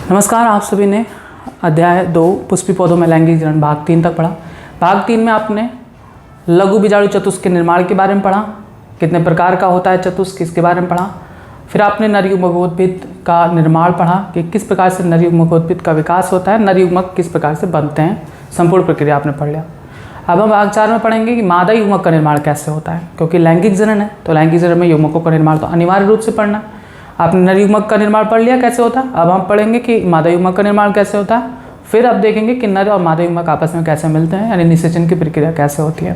नमस्कार, आप सभी ने अध्याय 2 पुष्पी पौधों में लैंगिक जनन भाग 3 तक पढ़ा। भाग 3 में आपने लघु बीजाणु चतुष्क के निर्माण के बारे में पढ़ा, कितने प्रकार का होता है चतुष्क इसके बारे में पढ़ा। फिर आपने नर युग्मकोद्भिद का निर्माण पढ़ा कि किस प्रकार से नर युग्मकोद्भिद का विकास होता है, नर युग्मक किस प्रकार से बनते हैं, संपूर्ण प्रक्रिया आपने पढ़ लिया। अब हम भाग 4 में पढ़ेंगे कि मादा युग्मक का निर्माण कैसे होता है, क्योंकि लैंगिक जनन है तो लैंगिक जनन में युग्मकों का निर्माण तो अनिवार्य रूप से पढ़ना है। आपने नर युग्मक का निर्माण पढ़ लिया कैसे होता है, अब हम पढ़ेंगे कि मादा युग्मक का निर्माण कैसे होता है। फिर अब देखेंगे कि नर और मादा युग्मक आपस में कैसे मिलते हैं, यानी निषेचन की प्रक्रिया कैसे होती है।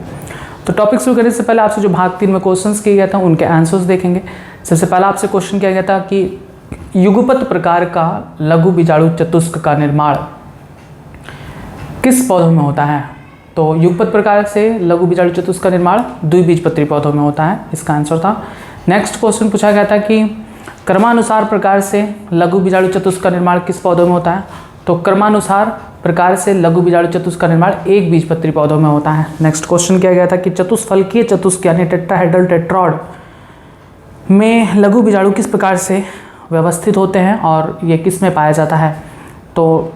तो टॉपिक शुरू करने से पहले आपसे जो भाग 3 में क्वेश्चंस किए गए थे उनके आंसर्स देखेंगे। सबसे पहला आपसे क्वेश्चन किया गया था कि युगपत प्रकार का लघु बीजाणु चतुष्क का निर्माण किस पौधों में होता है। तो युगपत प्रकार से लघु बीजाणु चतुष्क का निर्माण द्विबीजपत्री पौधों में होता है, इसका आंसर था। नेक्स्ट क्वेश्चन पूछा गया था कि क्रमानुसार प्रकार से लघु बीजाणु चतुष्क का निर्माण किस पौधों में होता है। तो क्रमानुसार प्रकार से लघु बीजाणु चतुष्क का निर्माण एक बीजपत्री पौधों में होता है। नेक्स्ट क्वेश्चन किया गया था कि चतुष्फलकीय चतुष्क यानी टेट्राहेड्रल टेट्रॉड में लघु बीजाणु किस प्रकार से व्यवस्थित होते हैं और ये किस में पाया जाता है। तो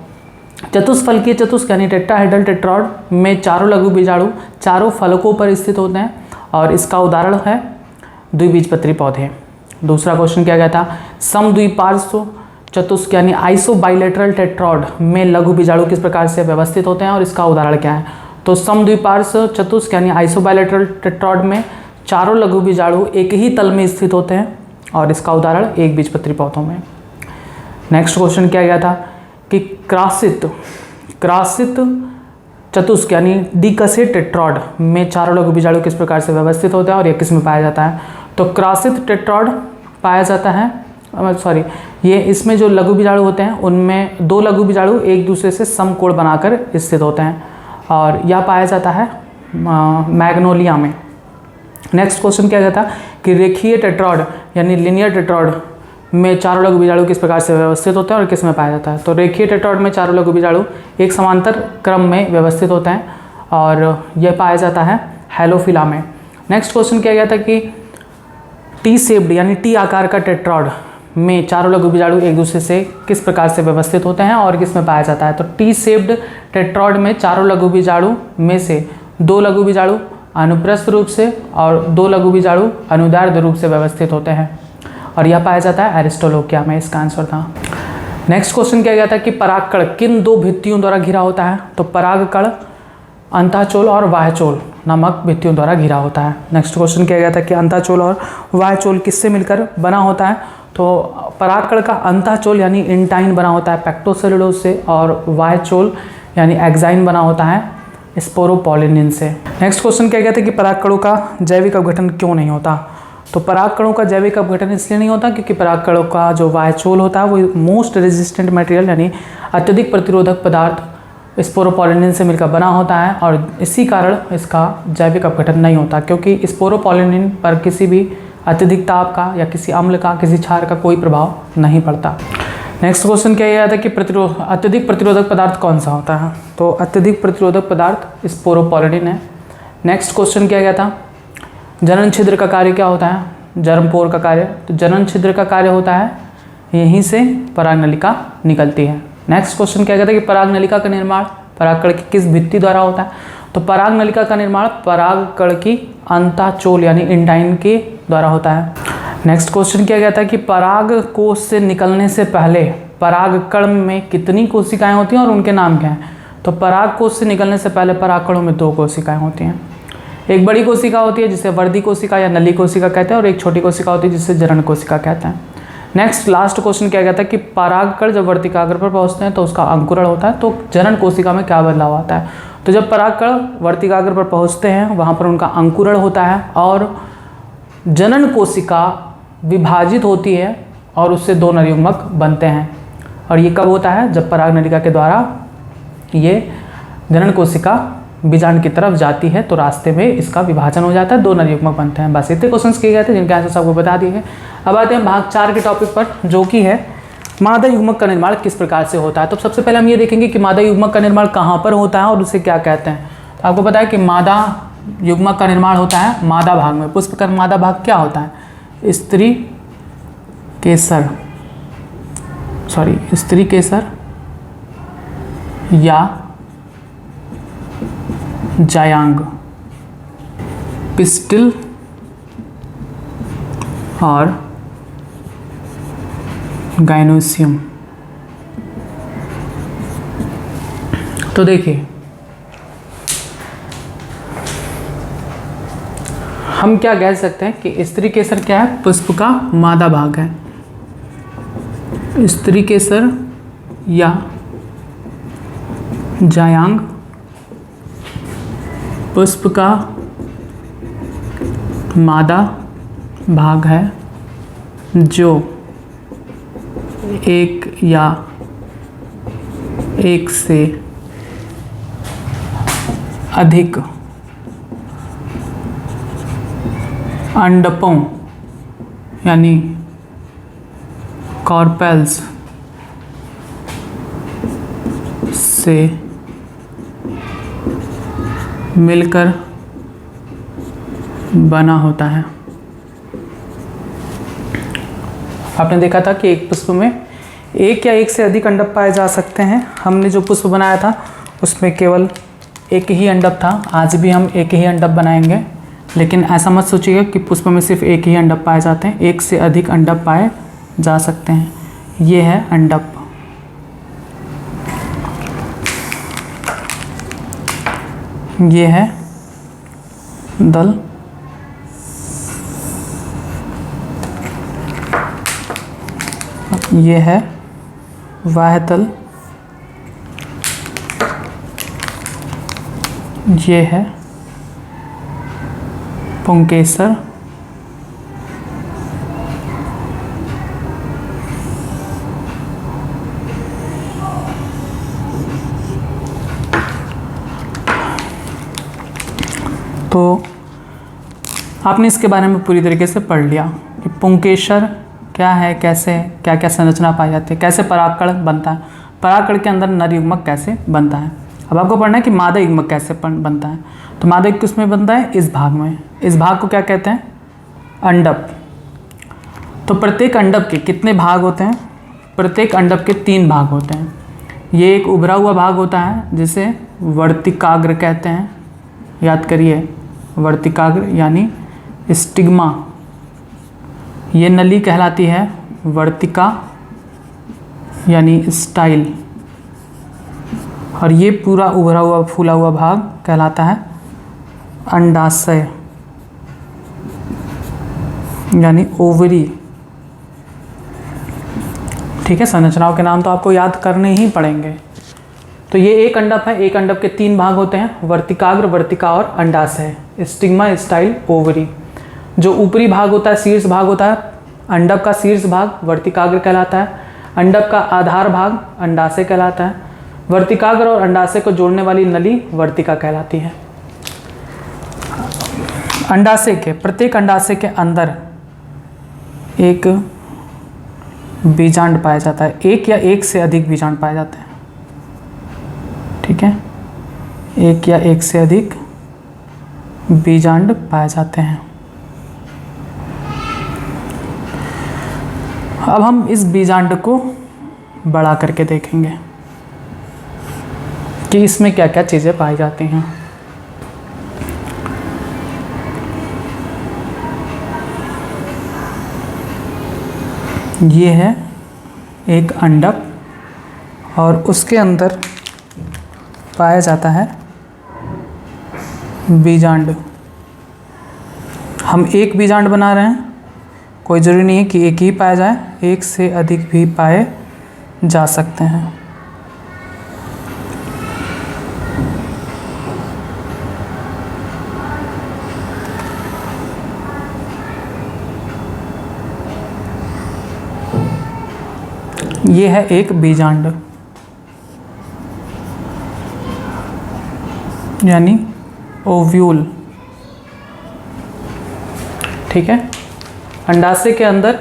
चतुष्फलकीय चतुष्क यानी टेट्राहेड्रल टेट्रॉड में चारों लघु बीजाणु चारों फलकों पर स्थित होते हैं और इसका उदाहरण है द्विबीजपत्री पौधे। दूसरा क्वेश्चन किया गया था समद्विपार्श्व चतुष्क यानी आइसोबाइलेटरल टेट्रॉड में लघु बीजाणु किस प्रकार से व्यवस्थित होते हैं और इसका उदाहरण क्या है। तो समद्विपार्श्व चतुष्क यानी आइसोबाइलेटरल टेट्रॉड में चारों लघु बीजाणु एक ही तल में स्थित होते हैं और इसका उदाहरण एक बीजपत्री पौधों में। नेक्स्ट क्वेश्चन किया गया था कि क्रासित चतुष्क यानी डिकसेट टेट्रॉड में चारों लघु बीजाणु किस प्रकार से व्यवस्थित होते हैं और यह किस में पाया जाता है। तो क्रासित टेट्रॉड पाया जाता है, ये इसमें जो लघु बीजाणु होते हैं उनमें दो लघु बीजाणु एक दूसरे से समकोण बनाकर स्थित होते हैं और यह पाया जाता है मैग्नोलिया में। नेक्स्ट क्वेश्चन क्या कहता है कि रेखीय टेट्रॉड यानी लिनियर टेट्रॉड में चारों लघु बीजाणु किस प्रकार से व्यवस्थित होते हैं और किस में पाया जाता है। तो रेखीय टेट्रॉड में चारों लघु बीजाणु एक समांतर क्रम में व्यवस्थित होते हैं और यह पाया जाता है हेलोफिला में। नेक्स्ट क्वेश्चन किया गया था कि टी शेप्ड यानी टी आकार का टेट्रॉड में चारों लघु बीजाणु एक दूसरे से किस प्रकार से व्यवस्थित होते हैं और किस में पाया जाता है। तो टी शेप्ड टेट्रॉड में चारों लघु बीजाणु में से दो लघु बीजाणु अनुप्रस्थ रूप से और दो लघु बीजाणु अनुदैर्ध्य रूप से व्यवस्थित होते हैं और यह पाया जाता है एरिस्टोलोकिया में, इसका आंसर था। नेक्स्ट क्वेश्चन किया गया था कि परागकण किन दो भित्तियों द्वारा घिरा होता है। तो परागकण अंतःचोल और बाह्यचोल नामक भित्तियों द्वारा घिरा होता है। नेक्स्ट क्वेश्चन किया गया था कि अंतःचोल और बाह्यचोल किससे मिलकर बना होता है। तो परागकण का अंतःचोल यानी इंटाइन बना होता है पेक्टोसेलुलोज से और बाह्यचोल यानी एक्साइन बना होता है स्पोरोपोलिनिन से। नेक्स्ट क्वेश्चन किया गया था कि परागकणों का जैविक अपघटन क्यों नहीं होता। तो परागकणों का जैविक अपघटन इसलिए नहीं होता क्योंकि परागकणों का जो बाह्यचोल होता है वो मोस्ट रेजिस्टेंट मटेरियल यानी अत्यधिक प्रतिरोधक पदार्थ स्पोरोपोलिनिन से मिलकर बना होता है और इसी कारण इसका जैविक अपघटन नहीं होता, क्योंकि स्पोरोपोलिनिन पर किसी भी अत्यधिक ताप का या किसी अम्ल का किसी क्षार का कोई प्रभाव नहीं पड़ता। नेक्स्ट क्वेश्चन क्या गया था कि अत्यधिक प्रतिरोधक पदार्थ कौन सा होता है। तो अत्यधिक प्रतिरोधक पदार्थ स्पोरोपोलिनिन है। नेक्स्ट क्वेश्चन क्या गया था जनन छिद्र का कार्य क्या होता है, जर्मपोर का कार्य। तो जनन छिद्र का कार्य होता है यहीं से परागनलिका निकलती है। नेक्स्ट क्वेश्चन क्या कहता है कि परागनलिका का निर्माण परागकण की किस भित्ति द्वारा होता है। तो परागनलिका का निर्माण परागकण की अंतःचोल यानी इंटाइन के द्वारा होता है। नेक्स्ट क्वेश्चन क्या कहता है कि पराग कोश से निकलने से पहले परागकण में कितनी कोशिकाएं होती हैं और उनके नाम क्या हैं। तो पराग कोश से निकलने से पहले परागकणों में दो कोशिकाएं होती हैं। एक बड़ी कोशिका होती है जिसे वर्दी कोशिका या नली कोशिका कहते हैं और एक छोटी कोशिका होती है जिसे जनन कोशिका कहते हैं। नेक्स्ट लास्ट क्वेश्चन क्या कहता है कि परागकण जब वर्तिकाग्र पर पहुंचते हैं तो उसका अंकुरण होता है, तो जनन कोशिका में क्या बदलाव आता है। तो जब परागकण वर्तिकाग्र पर पहुंचते हैं वहाँ पर उनका अंकुरण होता है और जनन कोशिका विभाजित होती है और उससे दो नर युग्मक बनते हैं। और ये कब होता है, जब परागनलिका के द्वारा ये जनन कोशिका बीजांड की तरफ जाती है तो रास्ते में इसका विभाजन हो जाता है, दो नर युग्मक बनते हैं। बस इतने क्वेश्चंस किए गए थे जिनके आंसर आपको बता दिए हैं। अब आते हैं भाग 4 के टॉपिक पर, जो कि है मादा युग्मक का निर्माण किस प्रकार से होता है। तो सबसे पहले हम ये देखेंगे कि मादा युग्मक का निर्माण कहाँ पर होता है और उसे क्या कहते हैं। तो आपको पता है कि मादा युग्मक का निर्माण होता है मादा भाग में। पुष्प का मादा भाग क्या होता है, स्त्री केसर स्त्री केसर या जायांग, पिस्टिल और गाइनोसियम। तो देखिए हम क्या कह सकते हैं कि स्त्री केसर क्या है, पुष्प का मादा भाग है। स्त्री केसर या जायांग पुष्प का मादा भाग है जो एक या एक से अधिक अंडकों यानी कॉर्पेल्स से मिलकर बना होता है। आपने देखा था कि एक पुष्प में एक या एक से अधिक अंडक पाए जा सकते हैं। हमने जो पुष्प बनाया था उसमें केवल एक ही अंडक था। आज भी हम एक ही अंडक बनाएंगे, लेकिन ऐसा मत सोचिएगा कि पुष्प में सिर्फ एक ही अंडक पाए जाते हैं। एक से अधिक अंडक पाए जा सकते हैं। ये है अंडक। ये है दल। ये है वाहतल। ये है पुंकेसर। तो आपने इसके बारे में पूरी तरीके से पढ़ लिया कि पुंकेसर क्या है, कैसे क्या क्या संरचना पाई जाती है, कैसे परागकण बनता है, परागकण के अंदर नर युग्मक कैसे बनता है। अब आपको पढ़ना है कि मादा युग्मक कैसे बनता है। तो मादा युग्मक किसमें बनता है, इस भाग में। इस भाग को क्या कहते हैं, अंडक। तो प्रत्येक अंडक के कितने भाग होते हैं, प्रत्येक अंडक के 3 भाग होते हैं। ये एक उभरा हुआ भाग होता है जिसे वर्तिकाग्र कहते हैं। याद करिए, वर्तिकाग्र यानी स्टिग्मा। ये नली कहलाती है वर्तिका यानी स्टाइल। और ये पूरा उभरा हुआ फूला हुआ भाग कहलाता है अंडाशय यानी ओवरी। ठीक है, संरचनाओं के नाम तो आपको याद करने ही पड़ेंगे। तो ये एक अंडक है। एक अंडक के 3 भाग होते हैं, वर्तिकाग्र, वर्तिका और अंडाशय, स्टिग्मा, स्टाइल, ओवरी। जो ऊपरी भाग होता है, शीर्ष भाग होता है, अंडक का शीर्ष भाग वर्तिकाग्र कहलाता है। अंडक का आधार भाग अंडाशय कहलाता है। वर्तिकाग्र और अंडाशय को जोड़ने वाली नली वर्तिका कहलाती है। अंडाशय के प्रत्येक अंडाशय के अंदर एक बीजांड पाया जाता है। एक या एक से अधिक बीजांड पाए जाते हैं। ठीक है, एक या एक से अधिक बीजांड पाए जाते हैं। अब हम इस बीजांड को बड़ा करके देखेंगे कि इसमें क्या क्या चीज़ें पाई जाती हैं। ये है एक अंडक और उसके अंदर पाया जाता है बीजांड। हम एक बीजांड बना रहे हैं, कोई ज़रूरी नहीं है कि एक ही पाया जाए, एक से अधिक भी पाए जा सकते हैं। ये है एक बीजांड यानी ओव्यूल। ठीक है, अंडाशय के अंदर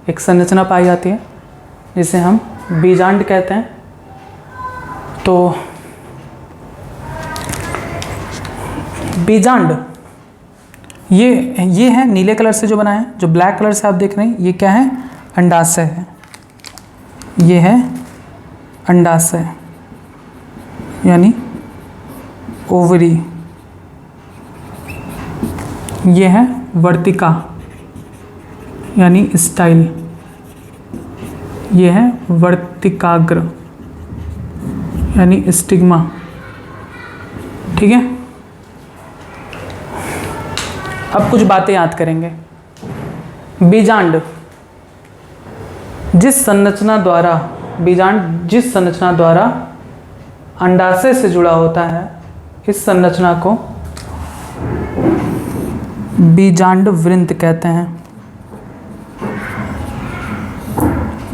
एक संरचना पाई जाती है जिसे हम बीजांड कहते हैं। तो बीजांड ये है नीले कलर से जो बना है, जो ब्लैक कलर से आप देख रहे हैं ये क्या है, अंडाशय है। ये है अंडाशय यानी ओवरी, ये है वर्तिका यानी स्टाइल, ये है वर्तिकाग्र यानी स्टिग्मा। ठीक है, अब कुछ बातें याद करेंगे। बीजांड जिस संरचना द्वारा अंडाशय से जुड़ा होता है, इस संरचना को बीजांड वृंत कहते हैं,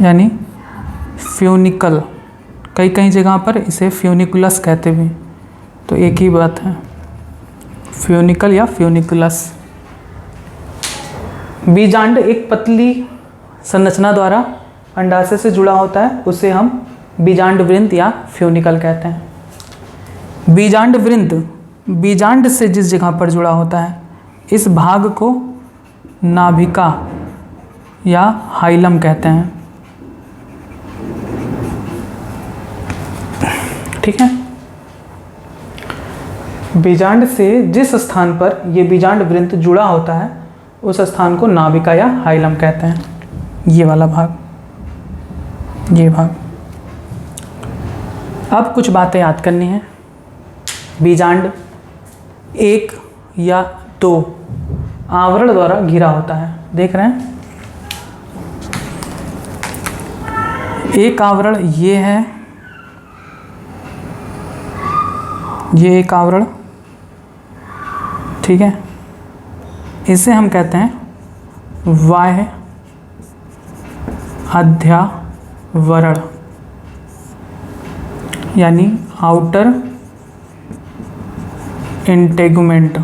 यानी फ्यूनिकल। कई कई जगह पर इसे फ्यूनिकुलस कहते भी, तो एक ही बात है, फ्यूनिकल या फ्यूनिकुलस। बीजांड एक पतली संरचना द्वारा अंडाशय से जुड़ा होता है, उसे हम बीजांड वृंत या फ्यूनिकल कहते हैं। बीजांड वृंत बीजांड से जिस जगह पर जुड़ा होता है, इस भाग को नाभिका या हाइलम कहते हैं। ठीक है, बीजांड से जिस स्थान पर यह बीजांड वृंत जुड़ा होता है, उस स्थान को नाभिका या हाइलम कहते हैं। ये वाला भाग, ये भाग। अब कुछ बातें याद करनी है। बीजांड एक या दो आवरण द्वारा घिरा होता है, देख रहे हैं। एक आवरण ये है, ये एक आवरण, ठीक है, इसे हम कहते हैं बाह्य अध्यावरण यानी आउटर इंटेगुमेंट,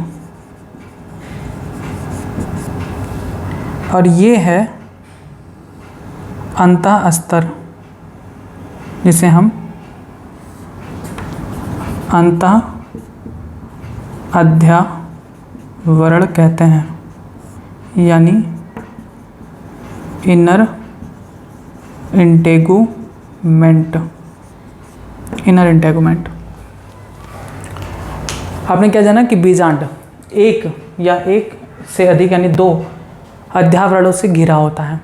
और ये है अंतःस्तर जिसे हम अंतः अध्यावरण कहते हैं, यानी इनर इंटेगुमेंट। Inner integument. आपने क्या जाना कि बीजांड एक या एक से अधिक यानी दो अध्यावरणों से घिरा होता है।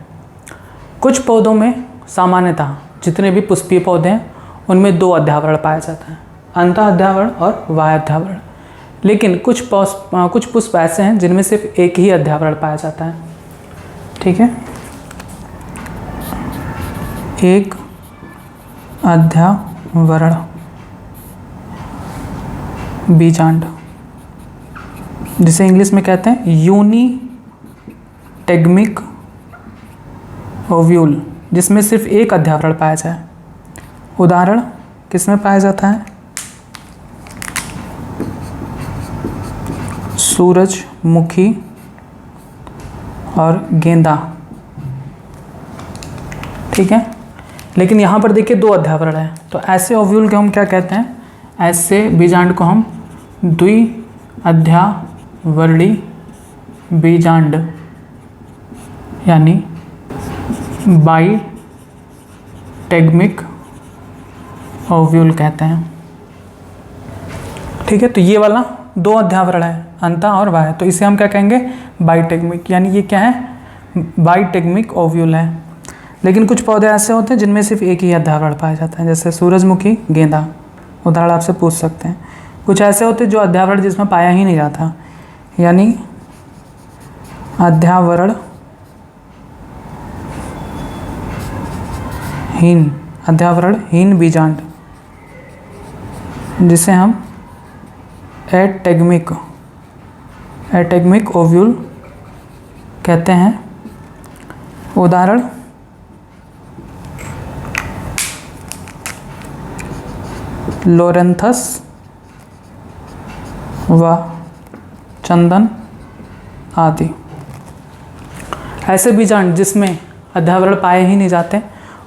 कुछ पौधों में सामान्यतः जितने भी पुष्पीय पौधे हैं उनमें दो अध्यावरण पाया जाता है, अंतः अध्यावरण और बाह्य अध्यावरण। लेकिन कुछ पुष्प ऐसे हैं जिनमें सिर्फ एक ही अध्यावरण पाया जाता है। ठीक है, एक अध्यावरण बीजांड, जिसे इंग्लिश में कहते हैं यूनिटेगमिक ओव्यूल, जिसमें सिर्फ एक अध्यावरण पाया जाए। उदाहरण किसमें पाया जाता है? सूरजमुखी और गेंदा। ठीक है, लेकिन यहाँ पर देखिए दो अध्यावरण है, तो ऐसे ओव्यूल को हम क्या कहते हैं? ऐसे बीजांड को हम द्विअध्यावरणी बीजांड यानी बाइटेगमिक ओव्यूल कहते हैं। ठीक है, तो ये वाला दो अध्यावरण है, अंतः और बाह्य, तो इसे हम क्या कहेंगे? बाइटेगमिक, यानी ये क्या है? बाइटेगमिक ओव्यूल है। लेकिन कुछ पौधे ऐसे होते हैं जिनमें सिर्फ एक ही अध्यावरण पाया जाता है, जैसे सूरजमुखी, गेंदा, उदाहरण आपसे पूछ सकते हैं। कुछ ऐसे होते हैं जो अध्यावरण जिसमें पाया ही नहीं जाता, यानी अध्यावरण हीन बीजांड, जिसे हम एटेगमिक ओव्यूल कहते हैं। उदाहरण लोरेंथस व चंदन आदि। ऐसे बीजांड जिसमें अध्यावरण पाए ही नहीं जाते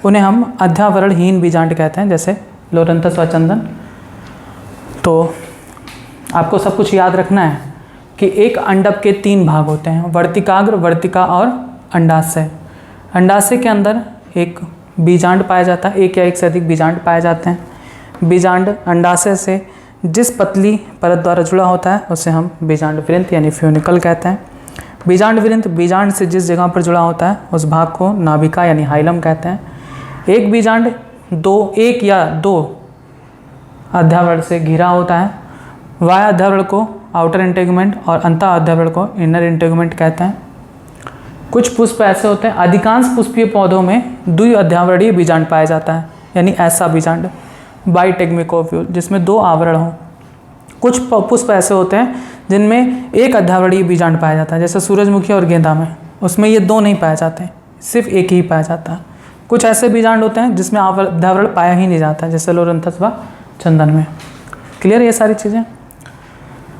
उन्हें हम अध्यावरणहीन बीजांड कहते हैं, जैसे लोरेंथस व चंदन। तो आपको सब कुछ याद रखना है कि एक अंडक के तीन भाग होते हैं, वर्तिकाग्र, वर्तिका और अंडाशय। अंडाशय के अंदर एक बीजांड पाया जाता है, एक या एक से अधिक बीजांड पाए जाते हैं। बीजांड अंडाशय से जिस पतली परत द्वारा जुड़ा होता है उसे हम बीजांड वृंत यानी फ्यूनिकल कहते हैं। बीजांड वृंत बीजांड से जिस जगह पर जुड़ा होता है उस भाग को नाभिका यानी हाइलम कहते हैं। एक बीजांड एक या दो अध्यावरण से घिरा होता है। बाह्य अध्यावरण को आउटर इंटेगुमेंट और अंत अध्यावरण को इनर इंटेगुमेंट कहते हैं। कुछ पुष्प ऐसे होते हैं, अधिकांश पुष्पीय पौधों में द्विअध्यावरणीय बीजांड पाया जाता है, यानी ऐसा बीजांड बाइटेगमिक ओव्यूल जिसमें दो आवरण हो। कुछ पुष्प ऐसे होते हैं जिनमें एक अध्यावरणीय बीजांड पाया जाता है, जैसे सूरजमुखी और गेंदा में, उसमें ये दो नहीं पाए जाते, सिर्फ एक ही पाया जाता है। कुछ ऐसे बीजांड होते हैं जिसमें अध्यावरण पाया ही नहीं जाता, जैसे लोरंथस व चंदन में। क्लियर ये सारी चीज़ें।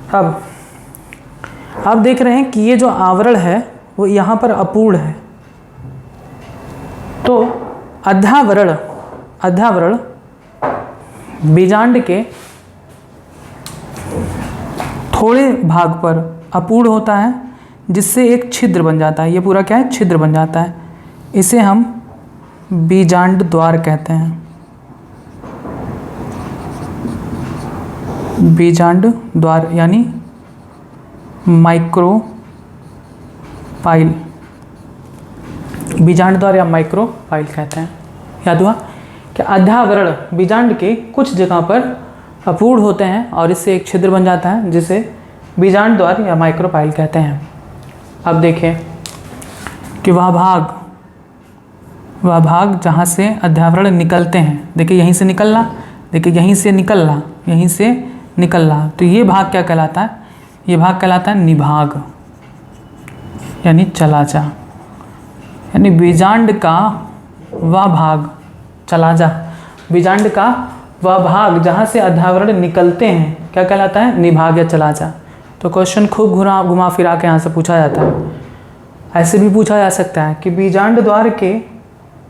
अब आप देख रहे हैं कि ये जो आवरण है वो यहाँ पर अपूर्ण है, तो अध्यावरण बीजांड के थोड़े भाग पर अपूर्ण होता है, जिससे एक छिद्र बन जाता है। ये पूरा क्या है, छिद्र बन जाता है। इसे हम बीजांड द्वार कहते हैं। बीजांड द्वार यानी माइक्रोपाइल, बीजांड द्वार या माइक्रोपाइल कहते हैं। याद हुआ कि अध्यावरण बीजांड के कुछ जगह पर अपूर्ण होते हैं और इससे एक छिद्र बन जाता है, जिसे बीजांड द्वार या माइक्रोपाइल कहते हैं। अब देखें कि वह भाग जहाँ से अध्यावरण निकलते हैं, देखिए यहीं से निकलना, देखिए यहीं से निकलना, यहीं से निकलना, तो ये भाग क्या कहलाता है, ये भाग कहलाता है निभाग यानी चलाजा। यानी बीजांड का वह भाग, चलाजा, बीजांड का वह भाग जहाँ से अध्यावरण निकलते हैं क्या कहलाता है, निभाग या चलाजा। तो क्वेश्चन खूब घुमा फिरा के यहाँ से पूछा जाता है। ऐसे भी पूछा जा सकता है कि बीजांड द्वार के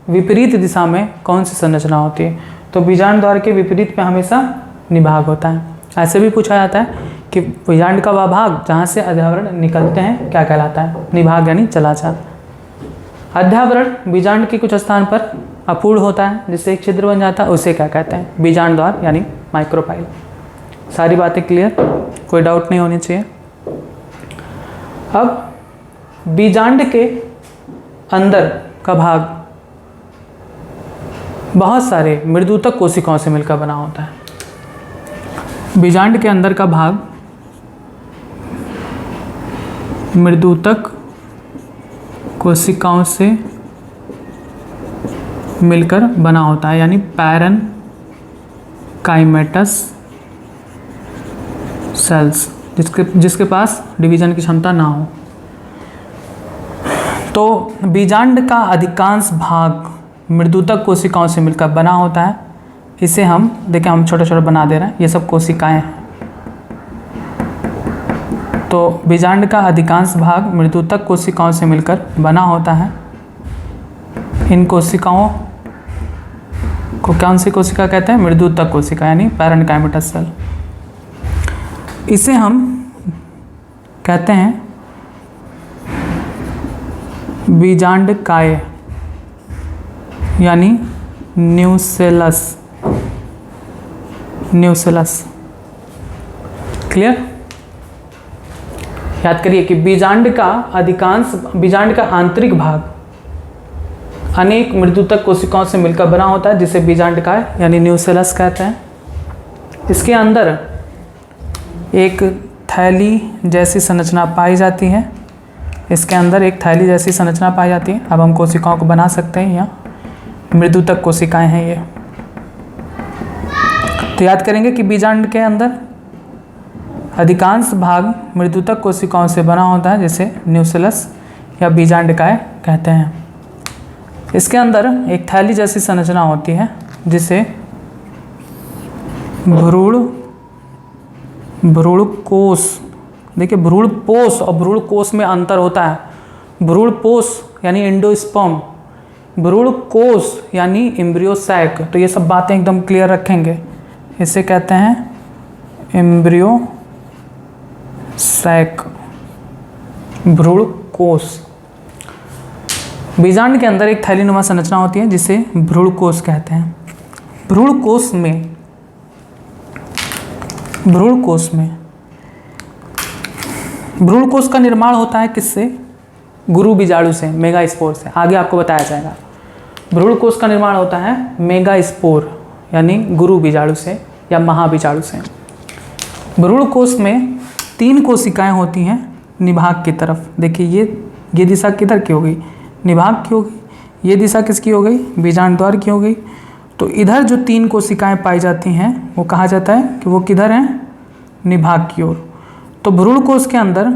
विपरीत दिशा में कौन सी संरचना होती है, तो बीजांड द्वार के विपरीत में हमेशा निभाग होता है। ऐसे भी पूछा जाता है कि बीजांड का वह भाग जहाँ से अध्यावरण निकलते हैं क्या कहलाता है, निभाग यानी चलाजा। अध्यावरण बीजांड के कुछ स्थान पर अपूर्ण होता है, जिससे एक छिद्र बन जाता है, उसे क्या कहते हैं, बीजांड द्वार यानी माइक्रोपाइल। सारी बातें क्लियर, कोई डाउट नहीं होनी चाहिए। अब बीजांड के अंदर का भाग बहुत सारे मृदुतक कोशिकाओं से मिलकर बना होता है। बीजांड के अंदर का भाग मृदुतक कोशिकाओं से मिलकर बना होता है, यानी पैरेनकाइमेटस सेल्स, जिसके पास डिवीजन की क्षमता ना हो। तो बीजांड का अधिकांश भाग मृदुतक कोशिकाओं से मिलकर बना होता है। इसे हम देखें, हम छोटे छोटे बना दे रहे हैं, ये सब कोशिकाएं हैं। तो बीजांड का अधिकांश भाग मृदुतक कोशिकाओं से मिलकर बना होता है। इन कोशिकाओं को कौन सी कोशिका कहते हैं, मृदुतक कोशिका यानी पैरेनकाइमेटस सेल। इसे हम कहते हैं बीजांड काय यानी न्यूसेलस। क्लियर। याद करिए कि बीजांड का आंतरिक भाग अनेक मृदुतक कोशिकाओं से मिलकर बना होता है, जिसे बीजांड काय यानी न्यूसेलस कहते हैं। इसके अंदर एक थैली जैसी संरचना पाई जाती है। इसके अंदर एक थैली जैसी संरचना पाई जाती है। अब हम कोशिकाओं को बना सकते हैं, यहाँ मृदुतक कोशिकाएं हैं ये। तो याद करेंगे कि बीजांड के अंदर अधिकांश भाग मृदुतक कोशिकाओं से बना होता है, जिसे न्यूसेलस या बीजांड काय कहते हैं। इसके अंदर एक थैली जैसी संरचना होती है, जिसे भ्रूण कोश, देखिए भ्रूण पोष और भ्रूण कोश में अंतर होता है। भ्रूण पोष यानी एंडोस्पर्म, भ्रूण कोश यानी एम्ब्रियो सैक। तो ये सब बातें एकदम क्लियर रखेंगे। इसे कहते हैं एम्ब्रियो सैक, भ्रूण कोश। बीजांड के अंदर एक थैलीनुमा संरचना होती है जिसे भ्रूणकोश कहते हैं। भ्रूणकोश का निर्माण होता है किससे? गुरु बीजाणु से, मेगास्पोर से। आगे आपको बताया जाएगा। भ्रूणकोश का निर्माण होता है मेगास्पोर यानी गुरु बीजाणु से या महाबीजाणु से। भ्रूणकोश में 3 कोशिकाएं होती हैं निभाग की तरफ। देखिए ये दिशा किधर की हो गई? निभाग की हो गई। ये दिशा किसकी हो गई? बीजांड द्वार की हो गई। तो इधर जो 3 कोशिकाएं पाई जाती हैं वो कहा जाता है कि वो किधर हैं? निभाग की ओर। तो भ्रूणकोश के अंदर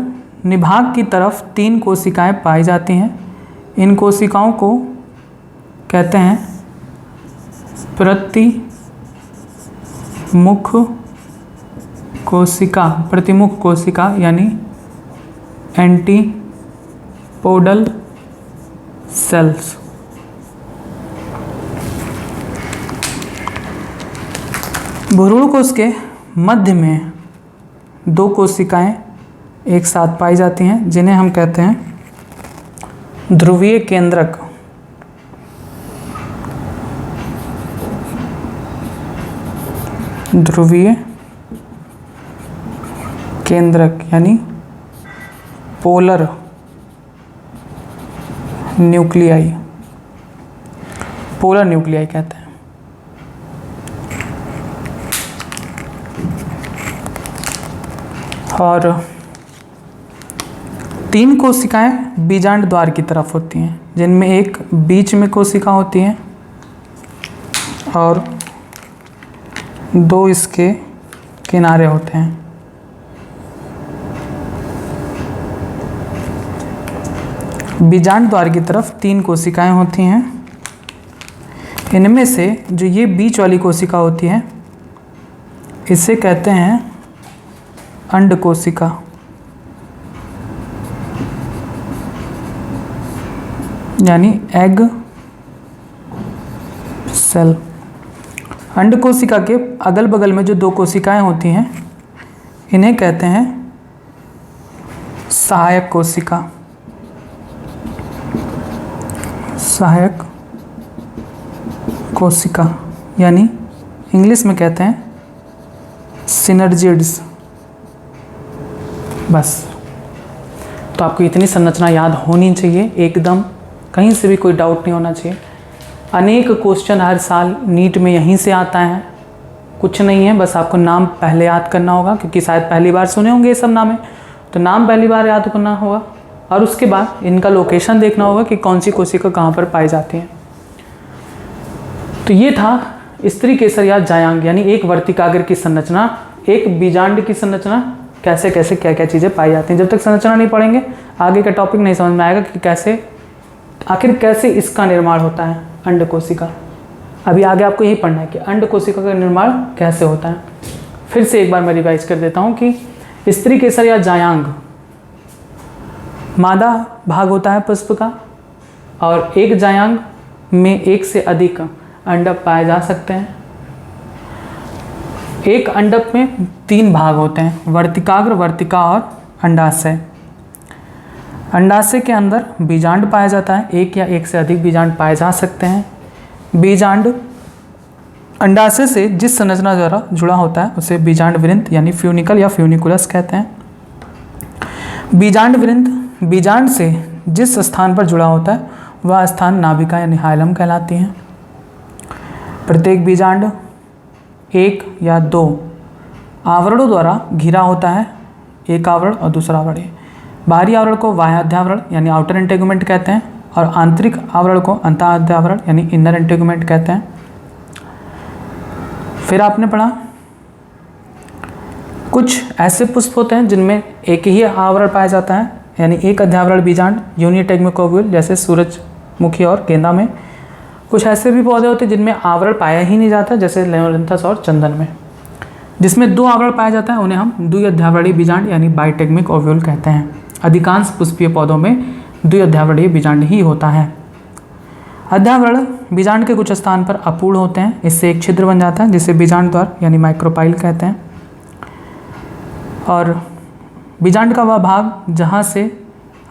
निभाग की तरफ 3 कोशिकाएं पाई जाती हैं। इन कोशिकाओं को कहते हैं प्रतिमुख कोशिका यानी एंटीपोडल सेल्स। भ्रूणकोश के मध्य में 2 कोशिकाएं एक साथ पाई जाती हैं जिन्हें हम कहते हैं ध्रुवीय केंद्रक। ध्रुवीय केंद्रक यानी पोलर न्यूक्लियाई कहते हैं। और 3 कोशिकाएं बीजांड द्वार की तरफ होती हैं जिनमें एक बीच में कोशिका होती है और 2 इसके किनारे होते हैं। बीजांड द्वार की तरफ 3 कोशिकाएं होती हैं। इनमें से जो ये बीच वाली कोशिका होती है इसे कहते हैं अंड कोशिका। यानी एग सेल। अंड कोशिका के अगल बगल में जो 2 कोशिकाएं होती हैं इन्हें कहते हैं सहायक कोशिका। सहायक कोशिका यानी इंग्लिश में कहते हैं सिनर्जिड्स। बस, तो आपको इतनी संरचना याद होनी चाहिए एकदम, कहीं से भी कोई डाउट नहीं होना चाहिए। अनेक क्वेश्चन हर साल नीट में यहीं से आता है, कुछ नहीं है, बस आपको नाम पहले याद करना होगा क्योंकि शायद पहली बार सुने होंगे ये सब नाम है, तो नाम पहली बार याद करना होगा और उसके बाद इनका लोकेशन देखना होगा कि कौन सी कोशिका कहाँ पर पाई जाती है। तो ये था स्त्री केसर या जायांग यानी एक वर्तिकाग्र की संरचना, एक बीजांड की संरचना, कैसे कैसे क्या क्या चीज़ें पाई जाती हैं। जब तक संरचना नहीं पढ़ेंगे आगे का टॉपिक नहीं समझ में आएगा कि कैसे आखिर कैसे इसका निर्माण होता है अंड कोशिका। अभी आगे आपको यही पढ़ना है कि अंड कोशिका का निर्माण कैसे होता है। फिर से एक बार मैं रिवाइज कर देता हूँ कि स्त्री केसर या जायांग मादा भाग होता है पुष्प का और एक जायांग में 1 से अधिक अंडक पाए जा सकते हैं। एक अंडक में 3 भाग होते हैं, वर्तिकाग्र, वर्तिका और अंडाशय। अंडाशय के अंदर बीजांड पाया जाता है, 1 या 1 से अधिक बीजांड पाए जा सकते हैं। बीजांड अंडाशय से जिस संरचना द्वारा जुड़ा होता है उसे बीजांड वृंत यानी फ्यूनिकल या फ्यूनिकुलस कहते हैं। बीजांड वृंत बीजांड से जिस स्थान पर जुड़ा होता है वह स्थान नाभिका यानी हाइलम कहलाती है। प्रत्येक बीजांड 1 या 2 आवरणों द्वारा घिरा होता है, एक आवरण और दूसरा आवरण। बाहरी आवरण को बाह्याध्यावरण यानी आउटर इंटेगुमेंट कहते हैं और आंतरिक आवरण को अंतःध्यावरण यानी इनर इंटेगुमेंट कहते हैं। फिर आपने पढ़ा कुछ ऐसे पुष्प होते हैं जिनमें एक ही आवरण पाया जाता है यानी एक अध्यावरण बीजांड, यूनिटेगमिक ओव्यूल जैसे सूरजमुखी और गेंदा में। कुछ ऐसे भी पौधे होते हैं जिनमें आवरण पाया ही नहीं जाता जैसे लेमोरिंथस और चंदन में। जिसमें 2 आवरण पाया जाता है उन्हें हम द्विअध्यावरणीय बीजांड यानी बाइटेगमिक ओव्यूल कहते हैं। अधिकांश पुष्पीय पौधों में द्विअध्यावरणीय बीजांड ही होता है। अध्यावरण बीजांड के कुछ स्थान पर अपूर्ण होते हैं, इससे एक छिद्र बन जाता है जिसे बीजांड द्वार यानी माइक्रोपाइल कहते हैं। और बीजांड का वह भाग जहाँ से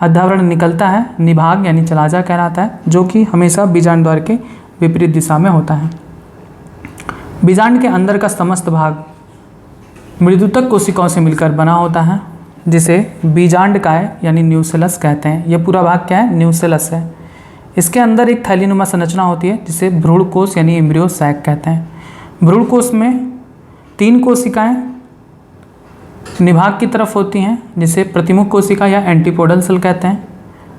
अध्यावरण निकलता है, निभाग यानी चलाजा कहलाता है, जो कि हमेशा बीजांड द्वार के विपरीत दिशा में होता है। बीजांड के अंदर का समस्त भाग मृदुतक कोशिकाओं से मिलकर बना होता है, जिसे बीजांडकाय यानी न्यूसेलस कहते हैं। यह पूरा भाग क्या है? न्यूसेलस है। इसके अंदर एक थैलीनुमा संरचना होती है, जिसे भ्रूण कोश यानी एम्ब्रियो सैक कहते हैं। भ्रूण कोश में 3 कोशिकाएं निभाग की तरफ होती हैं, जिसे प्रतिमुख कोशिका या एंटीपोडल सेल कहते हैं।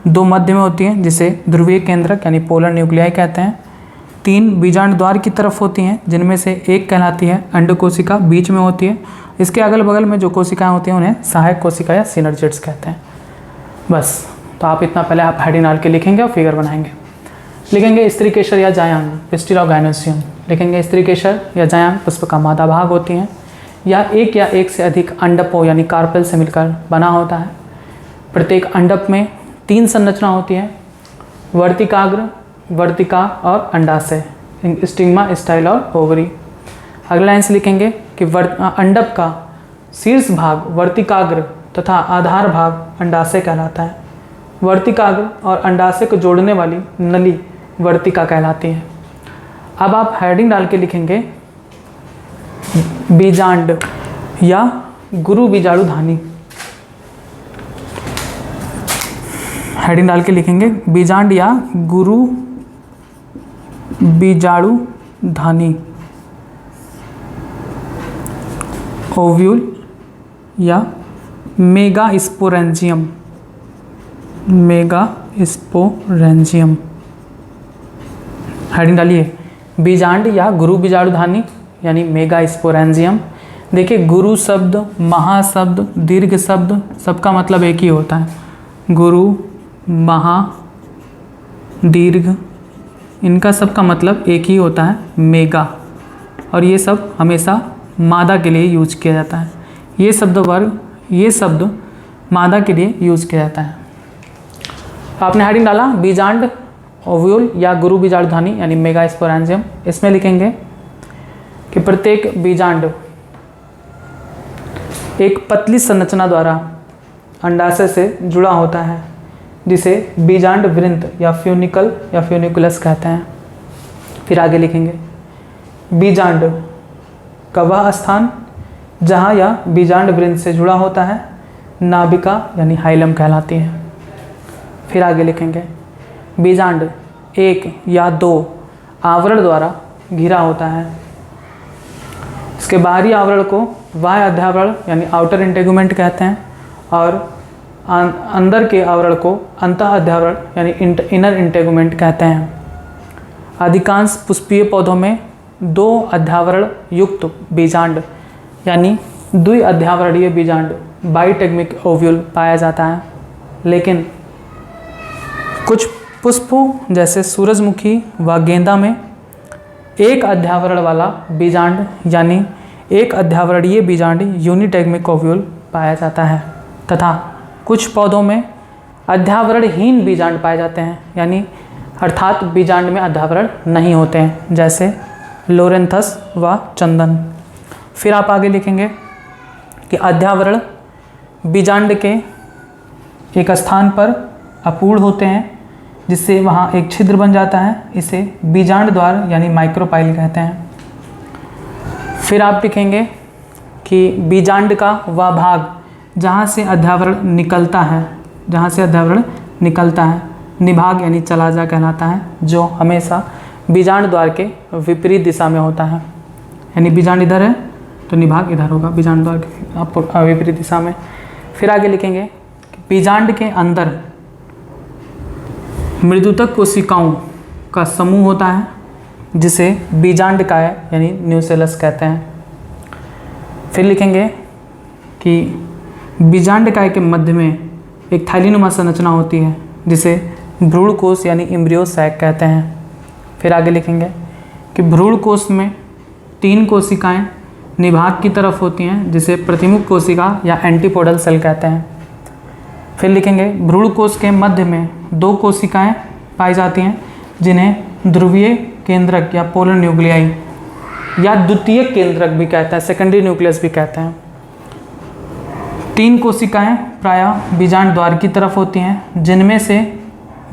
2 मध्य में होती हैं, जिसे ध्रुवीय केंद्रक यानी पोलर न्यूक्लियाई कहते हैं। 3 बीजांड द्वार की तरफ होती हैं, जिनमें से एक कहलाती है अंड कोशिका, बीच में होती है। इसके अगल बगल में जो कोशिकाएं होती हैं उन्हें सहायक कोशिका या सिनर्जिड्स कहते हैं। बस, तो आप इतना पहले आप हेडिंग डाल के लिखेंगे और फिगर बनाएंगे। लिखेंगे स्त्रीकेशर या जायांग, पिस्टिल ऑफ गायनोसियम। लिखेंगे स्त्रीकेशर या जायांग पुष्प का मादा भाग होती हैं, या एक से अधिक अंडपों यानी कार्पेल से मिलकर बना होता है। प्रत्येक अंडप में 3 संरचना होती है, वर्तिकाग्र, वर्तिका और अंडाशय, स्टिग्मा, स्टाइल और ओवरी। अगला लाइन से लिखेंगे कि अंडप का शीर्ष भाग वर्तिकाग्र तथा आधार भाग अंडाशय कहलाता है। वर्तिकाग्र और अंडाशय को जोड़ने वाली नली वर्तिका कहलाती है। अब आप हेडिंग डाल के लिखेंगे बीजांड या गुरु बीजाणुधानी। हेडिंग डाल के लिखेंगे बीजांड या गुरु बीजाणुधानी, ओव्यूल या mega sporangium, mega sporangium. Heading डालिए बीजांड या गुरु बीजाणुधानी यानी मेगा स्पोरेंजियम। देखिए, गुरु शब्द, महाशब्द, दीर्घ शब्द सबका मतलब एक ही होता है। गुरु, महा, दीर्घ, इनका सबका मतलब एक ही होता है, मेगा। और ये सब हमेशा मादा के लिए यूज किया जाता है। ये शब्द वर्ग, ये शब्द मादा के लिए यूज किया जाता है। आपने हेडिंग डाला बीजांड, ओव्यूल या गुरु बीजाणुधानी यानी मेगा स्पोरेंजियम। इसमें लिखेंगे कि प्रत्येक बीजांड एक पतली संरचना द्वारा अंडाशय से जुड़ा होता है, जिसे बीजांड वृंत या फ्यूनिकल या फ्यूनिकुलस कहते हैं। फिर आगे लिखेंगे बीजांड का वह स्थान जहाँ यह बीजांड वृंत से जुड़ा होता है नाभिका यानी हाइलम कहलाती है। फिर आगे लिखेंगे बीजांड 1 या 2 आवरण द्वारा घिरा होता है। इसके बाहरी आवरण को बाह्य अध्यावरण यानी आउटर इंटेगुमेंट कहते हैं, और अंदर के आवरण को अंतः अध्यावरण यानी इनर इंटेगुमेंट कहते हैं। अधिकांश पुष्पीय पौधों में 2 अध्यावरण युक्त बीजांड यानी द्विअध्यावरणीय बीजांड बाइटेगमिक ओव्यूल पाया जाता है, लेकिन कुछ पुष्पों जैसे सूरजमुखी व गेंदा में 1 अध्यावरण वाला बीजांड यानी 1 अध्यावरणीय बीजांड यूनिटेगमिक ओव्यूल पाया जाता है, तथा कुछ पौधों में अध्यावरणहीन बीजांड पाए जाते हैं, यानी अर्थात बीजांड में अध्यावरण नहीं होते हैं, जैसे लोरेंथस व चंदन। फिर आप आगे लिखेंगे कि अध्यावरण बीजांड के एक स्थान पर अपूर्ण होते हैं, जिससे वहाँ एक छिद्र बन जाता है। इसे बीजांड द्वार यानी माइक्रोपाइल कहते हैं। फिर आप लिखेंगे कि बीजांड का वह भाग जहाँ से अध्यावरण निकलता है, जहाँ से अध्यावरण निकलता है निभाग यानी चलाजा कहलाता है, जो हमेशा बीजांड द्वार के विपरीत दिशा में होता है। यानी बीजांड इधर है तो निभाग इधर होगा, बीजांड द्वार के विपरीत दिशा में। फिर आगे लिखेंगे कि बीजांड के अंदर मृदुतक कोशिकाओं का समूह होता है, जिसे बीजांडकाय यानी न्यूसेलस कहते हैं। फिर लिखेंगे कि बीजांडकाय के मध्य में एक थैलीनुमा संरचना होती है, जिसे भ्रूण कोश यानी एम्ब्रियो सैक कहते हैं। फिर आगे लिखेंगे कि भ्रूण कोश में 3 कोशिकाएं निभाग की तरफ होती हैं, जिसे प्रतिमुख कोशिका या एंटीपोडल सेल कहते हैं। फिर लिखेंगे भ्रूण कोश के मध्य में 2 कोशिकाएं पाई जाती हैं, जिन्हें ध्रुवीय केंद्रक या पोलर न्यूक्लियाई या द्वितीयक केंद्रक भी कहते हैं, सेकेंडरी न्यूक्लियस भी कहते हैं। 3 कोशिकाएं प्रायः बीजांड द्वार की तरफ होती हैं, जिनमें से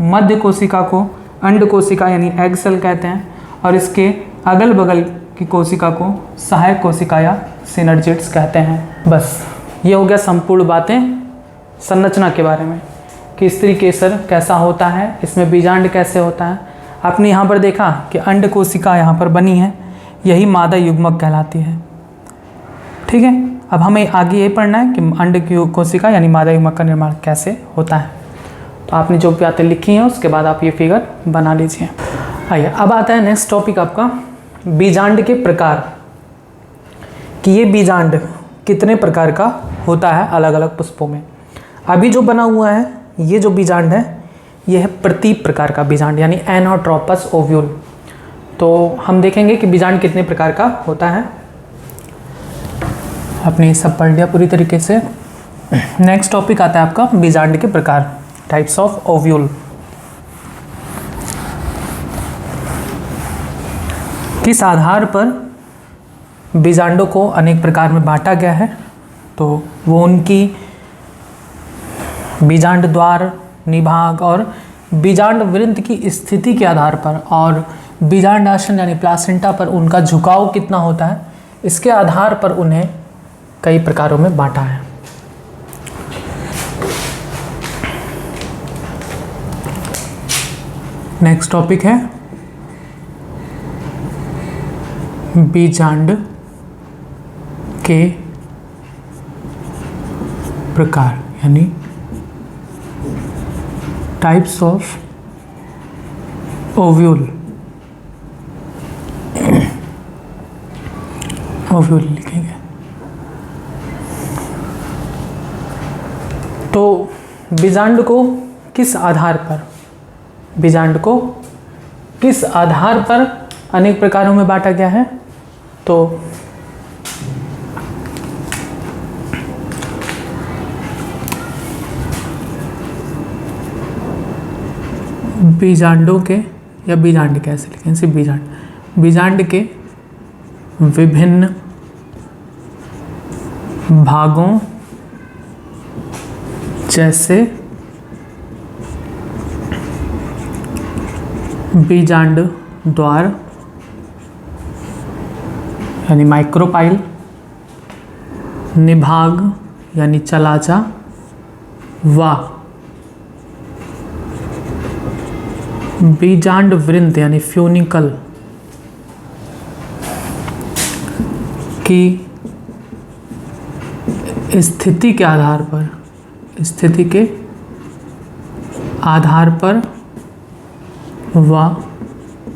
मध्य कोशिका को अंड कोशिका यानी एग सेल कहते हैं और इसके अगल बगल की कोशिका को सहायक कोशिका या सिनर्जिड्स कहते हैं। बस ये हो गया संपूर्ण बातें संरचना के बारे में कि स्त्री केसर कैसा होता है, इसमें बीजांड कैसे होता है। आपने यहाँ पर देखा कि अंड कोशिका यहाँ पर बनी है, यही मादा युग्मक कहलाती है। ठीक है, अब हमें आगे ये पढ़ना है कि अंड की कोशिका यानी मादा युग्मक का निर्माण कैसे होता है। तो आपने जो बातें लिखी हैं उसके बाद आप ये फिगर बना लीजिए। आइए अब आता है नेक्स्ट टॉपिक आपका बीजांड के प्रकार, कि ये बीजांड कितने प्रकार का होता है अलग अलग पुष्पों में। अभी जो बना हुआ है ये जो बीजांड है ये है प्रतीप प्रकार का बीजांड यानी एनोट्रोपस ओव्यूल। तो हम देखेंगे कि बीजांड कितने प्रकार का होता है। आपने सब पढ़ लिया पूरी तरीके से। नेक्स्ट टॉपिक आता है आपका बीजांड के प्रकार, टाइप्स ऑफ ओव्यूल। किस आधार पर बीजांडों को अनेक प्रकार में बांटा गया है, तो वो उनकी बीजांड द्वार, निभाग और बीजांड वृंत की स्थिति के आधार पर और बीजांड आसन यानी प्लासेंटा पर उनका झुकाव कितना होता है, इसके आधार पर उन्हें कई प्रकारों में बांटा है। नेक्स्ट टॉपिक है बीजांड के प्रकार यानी टाइप्स ऑफ ओव्यूल। ओव्यूल लिखेंगे। तो बीजांड को किस आधार पर, बीजांड को किस आधार पर अनेक प्रकारों में बांटा गया है, तो बीजांडों के या बीजांड कैसे लिखें, सिर्फ बीजांड, बीजांड के विभिन्न भागों जैसे बीजांड द्वार यानी माइक्रोपाइल, निभाग यानी चलाचा व बीजांड वृंत यानी फ्यूनिकल की स्थिति के आधार पर, स्थिति के आधार पर व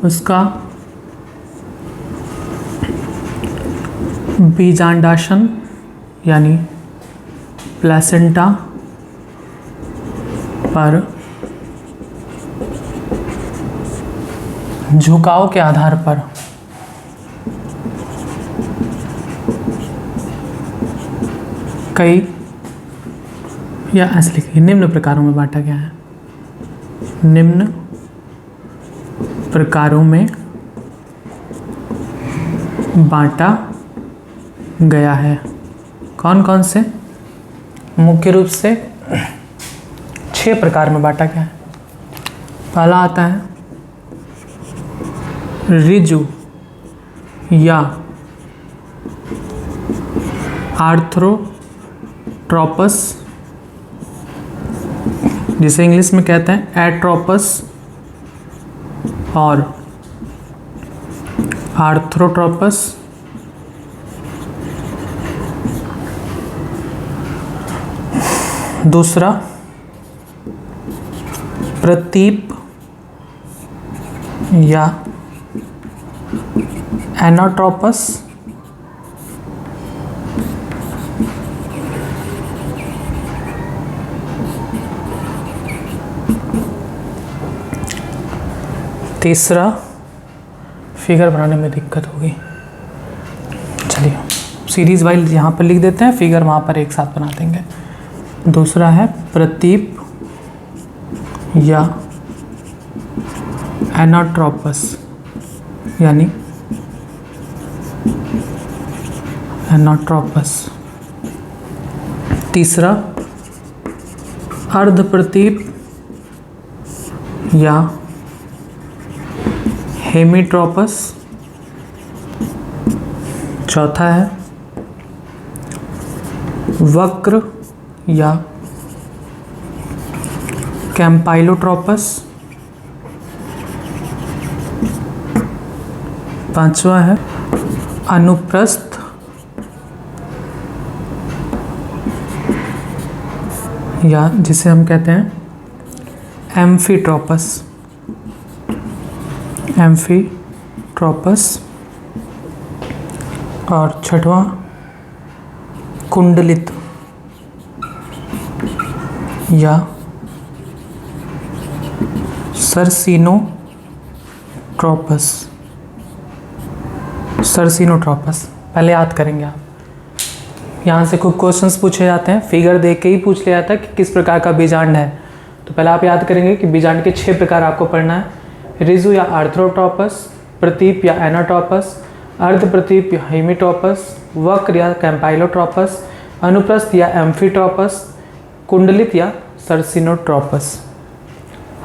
उसका बीजांडासन यानी प्लेसेंटा पर झुकाव के आधार पर कई या ऐसे लिखिए निम्न प्रकारों में बांटा गया है। निम्न प्रकारों में बांटा गया है। कौन कौन से? मुख्य रूप से 6 प्रकार में बांटा गया है। पहला आता है रिजु या आर्थ्रोट्रोपस, जिसे इंग्लिश में कहते हैं एट्रोपस और आर्थ्रोट्रोपस। दूसरा प्रतीप या एनोट्रोपस। तीसरा, फिगर बनाने में दिक्कत होगी, चलिए सीरीज वाइज यहाँ पर लिख देते हैं, फिगर वहाँ पर एक साथ बना देंगे। दूसरा है प्रतीप या एनोट्रोपस यानी एनोट्रोपस। तीसरा अर्धप्रतीप या हेमीट्रोपस। चौथा है वक्र या कैम्पाइलोट्रोपस। पांचवा है अनुप्रस्थ या जिसे हम कहते हैं एम्फीट्रोपस। और छठवां कुंडलित या सरसिनोट्रोपस। पहले याद करेंगे आप, यहाँ से कुछ क्वेश्चंस पूछे जाते हैं, फिगर देख के ही पूछ लिया जाता है कि किस प्रकार का बीजांड है। तो पहले आप याद करेंगे कि बीजांड के 6 प्रकार आपको पढ़ना है। रिजु या आर्थ्रोट्रोपस, प्रतीप या एनाट्रोपस, अर्धप्रतीप या हेमीट्रोपस, वक्र या कैम्पाइलोट्रोपस, अनुप्रस्थ या एम्फीट्रोपस, कुंडलित या सरसिनोट्रोपस।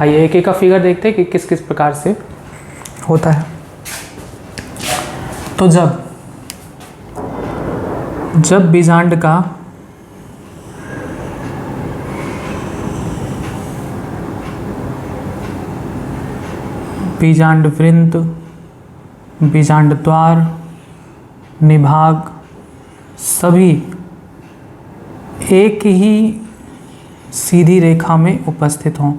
आइए एक एक का फिगर देखते हैं कि किस किस प्रकार से होता है। तो जब बीजांड का बीजांड वृंत, बीजांड द्वार, निभाग सभी एक ही सीधी रेखा में उपस्थित हों,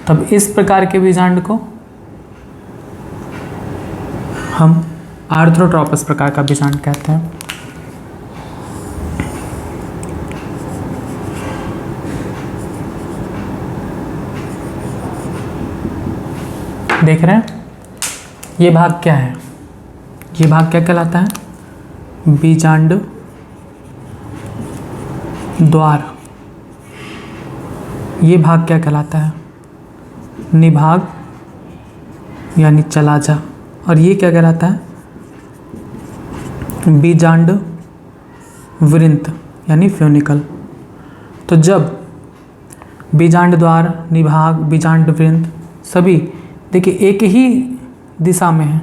तब इस प्रकार के बीजांड को हम आर्थ्रोट्रोपस प्रकार का बीजांड कहते हैं। देख रहे हैं ये भाग क्या है? ये भाग क्या कहलाता है? बीजांड द्वार। ये भाग क्या कहलाता है? निभाग यानी चला जा। और ये क्या कहलाता है? बीजांड वृंत यानी फ्यूनिकल। तो जब बीजांड द्वार, निभाग, बीजांड वृंत सभी देखिए एक ही दिशा में है,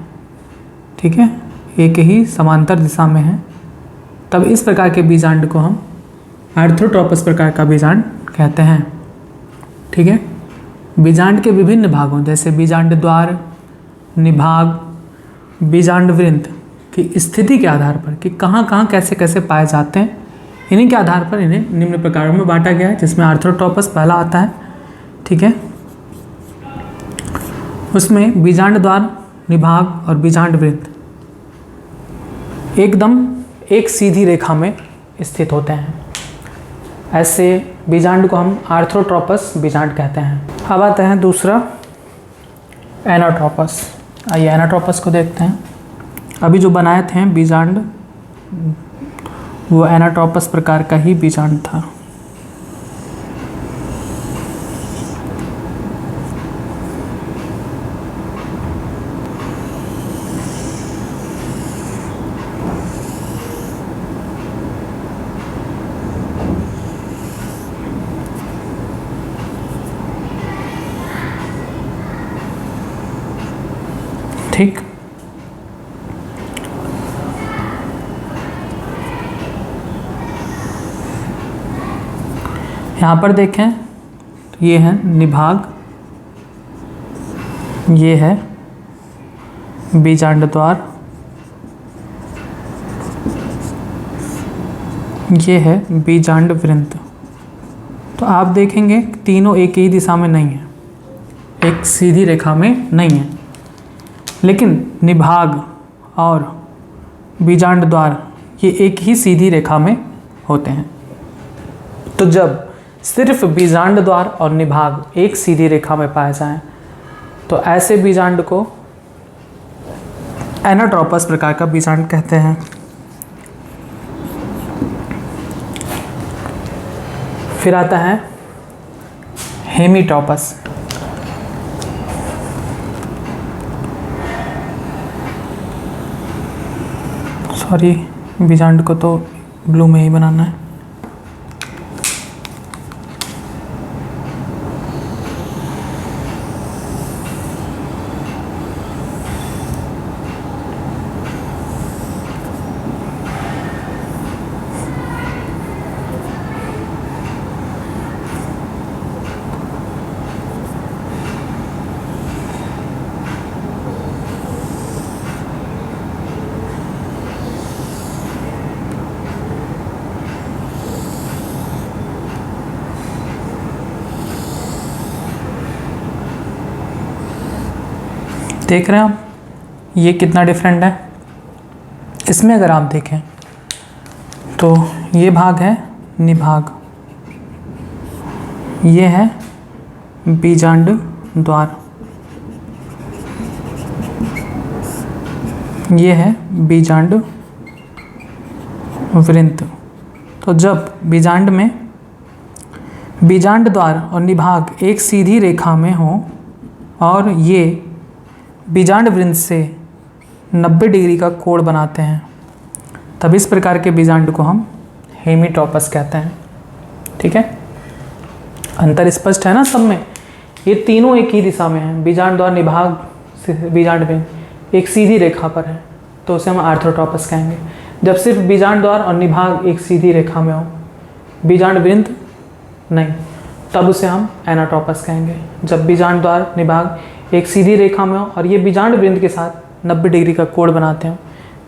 ठीक है, एक ही समांतर दिशा में है, तब इस प्रकार के बीजांड को हम आर्थ्रोट्रोपस प्रकार का बीजांड कहते हैं। ठीक है, बीजांड के विभिन्न भागों जैसे बीजांड द्वार, निभाग, बीजांड वृंत की स्थिति के आधार पर कि कहाँ कहाँ कैसे कैसे पाए जाते हैं, इन्हीं के आधार पर इन्हें निम्न प्रकारों में बांटा गया है, जिसमें आर्थ्रोट्रोपस पहला आता है। ठीक है, उसमें बीजांड द्वार, निभाग और बीजांड वृंत एकदम एक सीधी रेखा में स्थित होते हैं। ऐसे बीजांड को हम आर्थ्रोट्रोपस बीजांड कहते हैं। अब आते हैं दूसरा एनाट्रोपस। आइए एनाट्रोपस को देखते हैं। अभी जो बनाए थे बीजांड वो एनाट्रोपस प्रकार का ही बीजांड था। ठीक, यहाँ पर देखें तो ये है निभाग, ये है बीजांड द्वार, ये है बीजांड वृंत। तो आप देखेंगे तीनों एक ही दिशा में नहीं है, एक सीधी रेखा में नहीं है, लेकिन निभाग और बीजांड द्वार ये एक ही सीधी रेखा में होते हैं। तो जब सिर्फ बीजांड द्वार और निभाग एक सीधी रेखा में पाए जाएं, तो ऐसे बीजांड को एनाट्रोपस प्रकार का बीजांड कहते हैं। फिर आता है हेमीट्रोपस। सॉरी, बीजांड को तो ब्लू में ही बनाना है। देख रहे हैं आप ये कितना डिफरेंट है। इसमें अगर आप देखें तो ये भाग है निभाग, ये है बीजांड द्वार, ये है बीजांड वृंत। तो जब बीजांड में बीजांड द्वार और निभाग एक सीधी रेखा में हो और ये बीजांड वृंत से 90 डिग्री का कोण बनाते हैं, तब इस प्रकार के बीजांड को हम हेमीटॉपस कहते हैं। ठीक है, अंतर स्पष्ट है ना सब में। ये तीनों एक ही दिशा में हैं, बीजांड द्वार निभाग से बीजांड वृंत एक सीधी रेखा पर है, तो उसे हम आर्थ्रोटॉपस कहेंगे। जब सिर्फ बीजांड द्वार और निभाग एक सीधी रेखा में हो, बीजांड वृंत नहीं, तब उसे हम एनाटॉपस कहेंगे। जब बीजांड द्वार निभाग एक सीधी रेखा में हो और ये बीजांड वृंत के साथ 90 डिग्री का कोण बनाते हैं,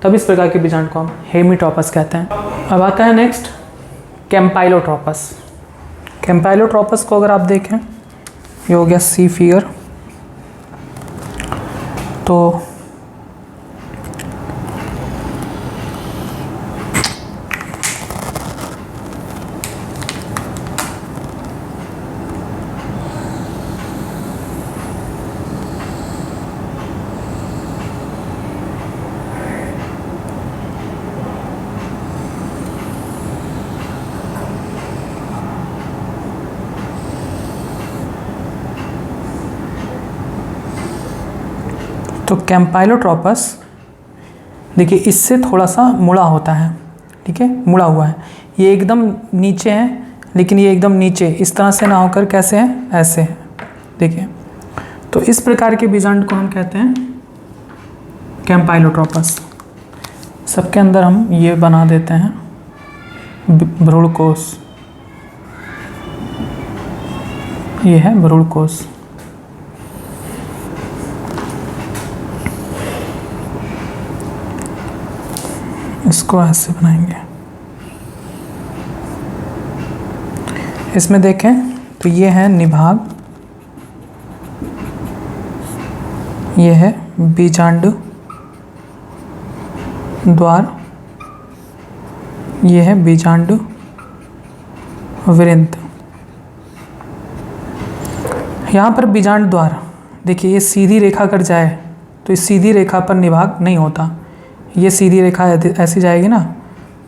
तब इस प्रकार के बीजांड को हम हेमीटॉपस कहते हैं। अब आता है नेक्स्ट कैम्पाइलोट्रोपस। कैम्पाइलोट्रोपस को अगर आप देखें, ये हो गया सी फिगर। तो कैम्पाइलोट्रोपस देखिए इससे थोड़ा सा मुड़ा होता है। ठीक है, मुड़ा हुआ है। ये एकदम नीचे है, लेकिन ये एकदम नीचे इस तरह से ना होकर कैसे है, ऐसे है। देखिए, तो इस प्रकार के बीजांड को हम कहते हैं कैम्पाइलोट्रोपस। सबके अंदर हम ये बना देते हैं भ्रूणकोश। ये है भ्रूणकोश। इसको ऐसे बनाएंगे। इसमें देखें तो ये है निभाग, ये है बीजांड द्वार, ये है बीजांड वृंत। यहाँ पर बीजांड द्वार देखिए, ये सीधी रेखा कर जाए तो इस सीधी रेखा पर निभाग नहीं होता। ये सीधी रेखा ऐसी जाएगी ना,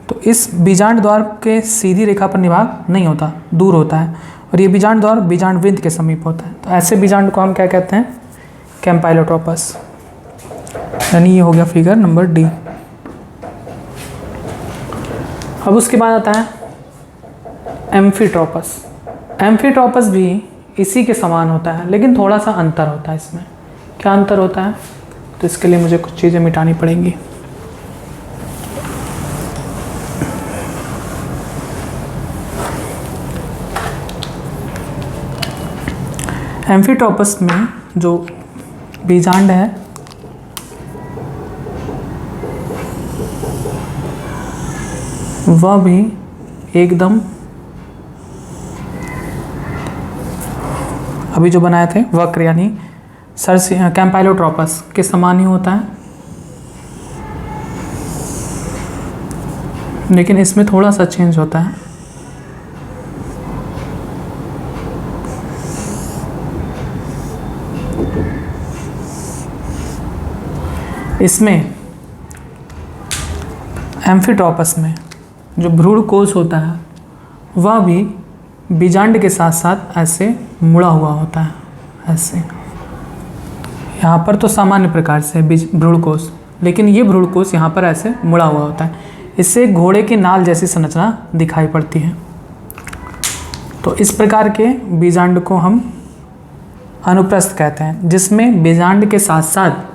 तो इस बीजांड द्वार के सीधी रेखा पर निभाग नहीं होता, दूर होता है। और ये बीजांड द्वार बीजांड वृंत के समीप होता है। तो ऐसे बीजांड को हम क्या कहते हैं, कैम्पाइलोट्रोपस। यानी ये हो गया फिगर नंबर डी। अब उसके बाद आता है एम्फीट्रोपस। एम्फीट्रोपस भी इसी के समान होता है, लेकिन थोड़ा सा अंतर होता है इसमें। क्या अंतर होता है, तो इसके लिए मुझे कुछ चीज़ें मिटानी पड़ेंगी। एम्फीट्रोपस में जो बीजांड है वह भी एकदम अभी जो बनाए थे वक्र यानी कैम्पाइलोट्रोपस के समान ही होता है, लेकिन इसमें थोड़ा सा चेंज होता है। इसमें एम्फीट्रोपस में जो भ्रूणकोश होता है वह भी बीजांड के साथ साथ ऐसे मुड़ा हुआ होता है, ऐसे। यहाँ पर तो सामान्य प्रकार से भ्रूणकोश, लेकिन ये भ्रूणकोश यहाँ पर ऐसे मुड़ा हुआ होता है। इससे घोड़े की नाल जैसी संरचना दिखाई पड़ती है। तो इस प्रकार के बीजांड को हम अनुप्रस्थ कहते हैं, जिसमें बीजांड के साथ साथ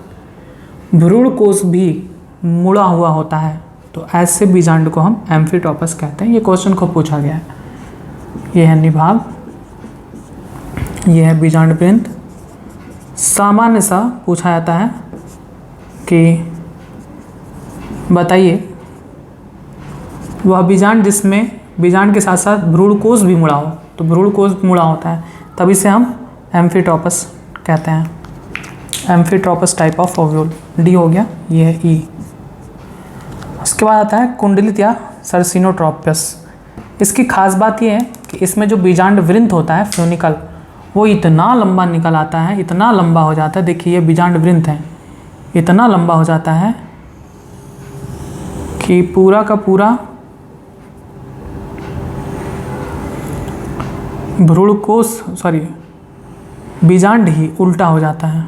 भ्रूणकोश भी मुड़ा हुआ होता है। तो ऐसे बीजांड को हम एम्फीट्रोपस कहते हैं। ये क्वेश्चन को पूछा गया है। ये है निभाग, ये है बीजांड वृंत। सामान्य सा पूछा जाता है कि बताइए वह बीजांड जिसमें बीजांड के साथ साथ भ्रूणकोश भी मुड़ा हो। तो भ्रूणकोश मुड़ा होता है, तभी से हम एम्फीट्रोपस कहते हैं। एम्फीट्रोपस टाइप ऑफ ओव्यूल, डी हो गया, ये है ई। उसके बाद आता है कुंडलित या सर्सिनोट्रोपस। इसकी खास बात ये है कि इसमें जो बीजांड वृंत होता है फ्यूनिकल, वो इतना लंबा निकल आता है, इतना लंबा हो जाता है। देखिए ये बीजांड वृंत है, इतना लंबा हो जाता है कि पूरा का पूरा भ्रूणकोश बीजांड ही उल्टा हो जाता है।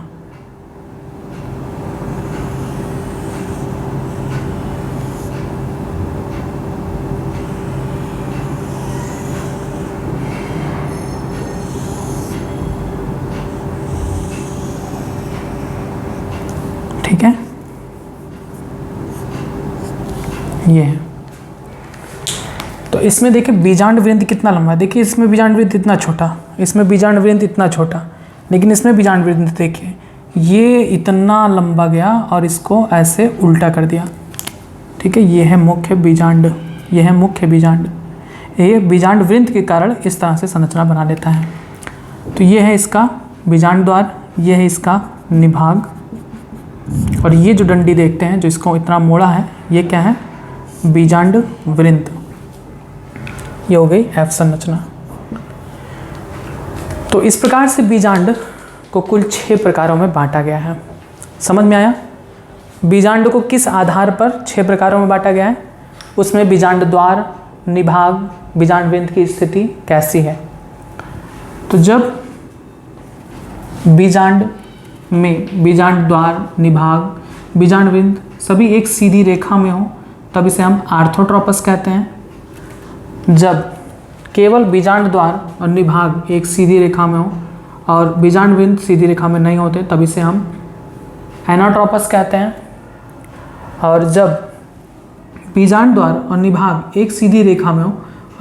ठीक है, ये है। तो इसमें देखिए बीजांड वृंत कितना लंबा है। देखिए इसमें बीजांड वृंत इतना छोटा, इसमें बीजांड वृंत इतना छोटा, लेकिन इसमें बीजांड वृंत देखिए ये इतना लंबा गया और इसको ऐसे उल्टा कर दिया। ठीक है, ये है मुख्य बीजांड, ये है मुख्य बीजांड। ये बीजांड वृंत के कारण इस तरह से संरचना बना लेता है। तो ये है इसका बीजांड द्वार, ये है इसका निभाग, और ये जो डंडी देखते हैं जो इसको इतना मोड़ा है, ये क्या है, बीजांड वृंत। ये हो गई एफ संरचना। तो इस प्रकार से बीजांड को कुल 6 प्रकारों में बांटा गया है। समझ में आया? बीजांड को किस आधार पर 6 प्रकारों में बांटा गया है? उसमें बीजांड द्वार, निभाग, बीजांड वृंत की स्थिति कैसी है। तो जब बीजांड में बीजांड द्वार, निभाग, बीजांड वृंत सभी एक सीधी रेखा में हो तब इसे हम आर्थोट्रोपस कहते हैं। जब केवल बीजांड द्वार और निभाग एक सीधी रेखा में हो और बीजांड वृंत सीधी रेखा में नहीं होते तब इसे हम एनाट्रोपस कहते हैं। और जब बीजांड द्वार और निभाग एक सीधी रेखा में हो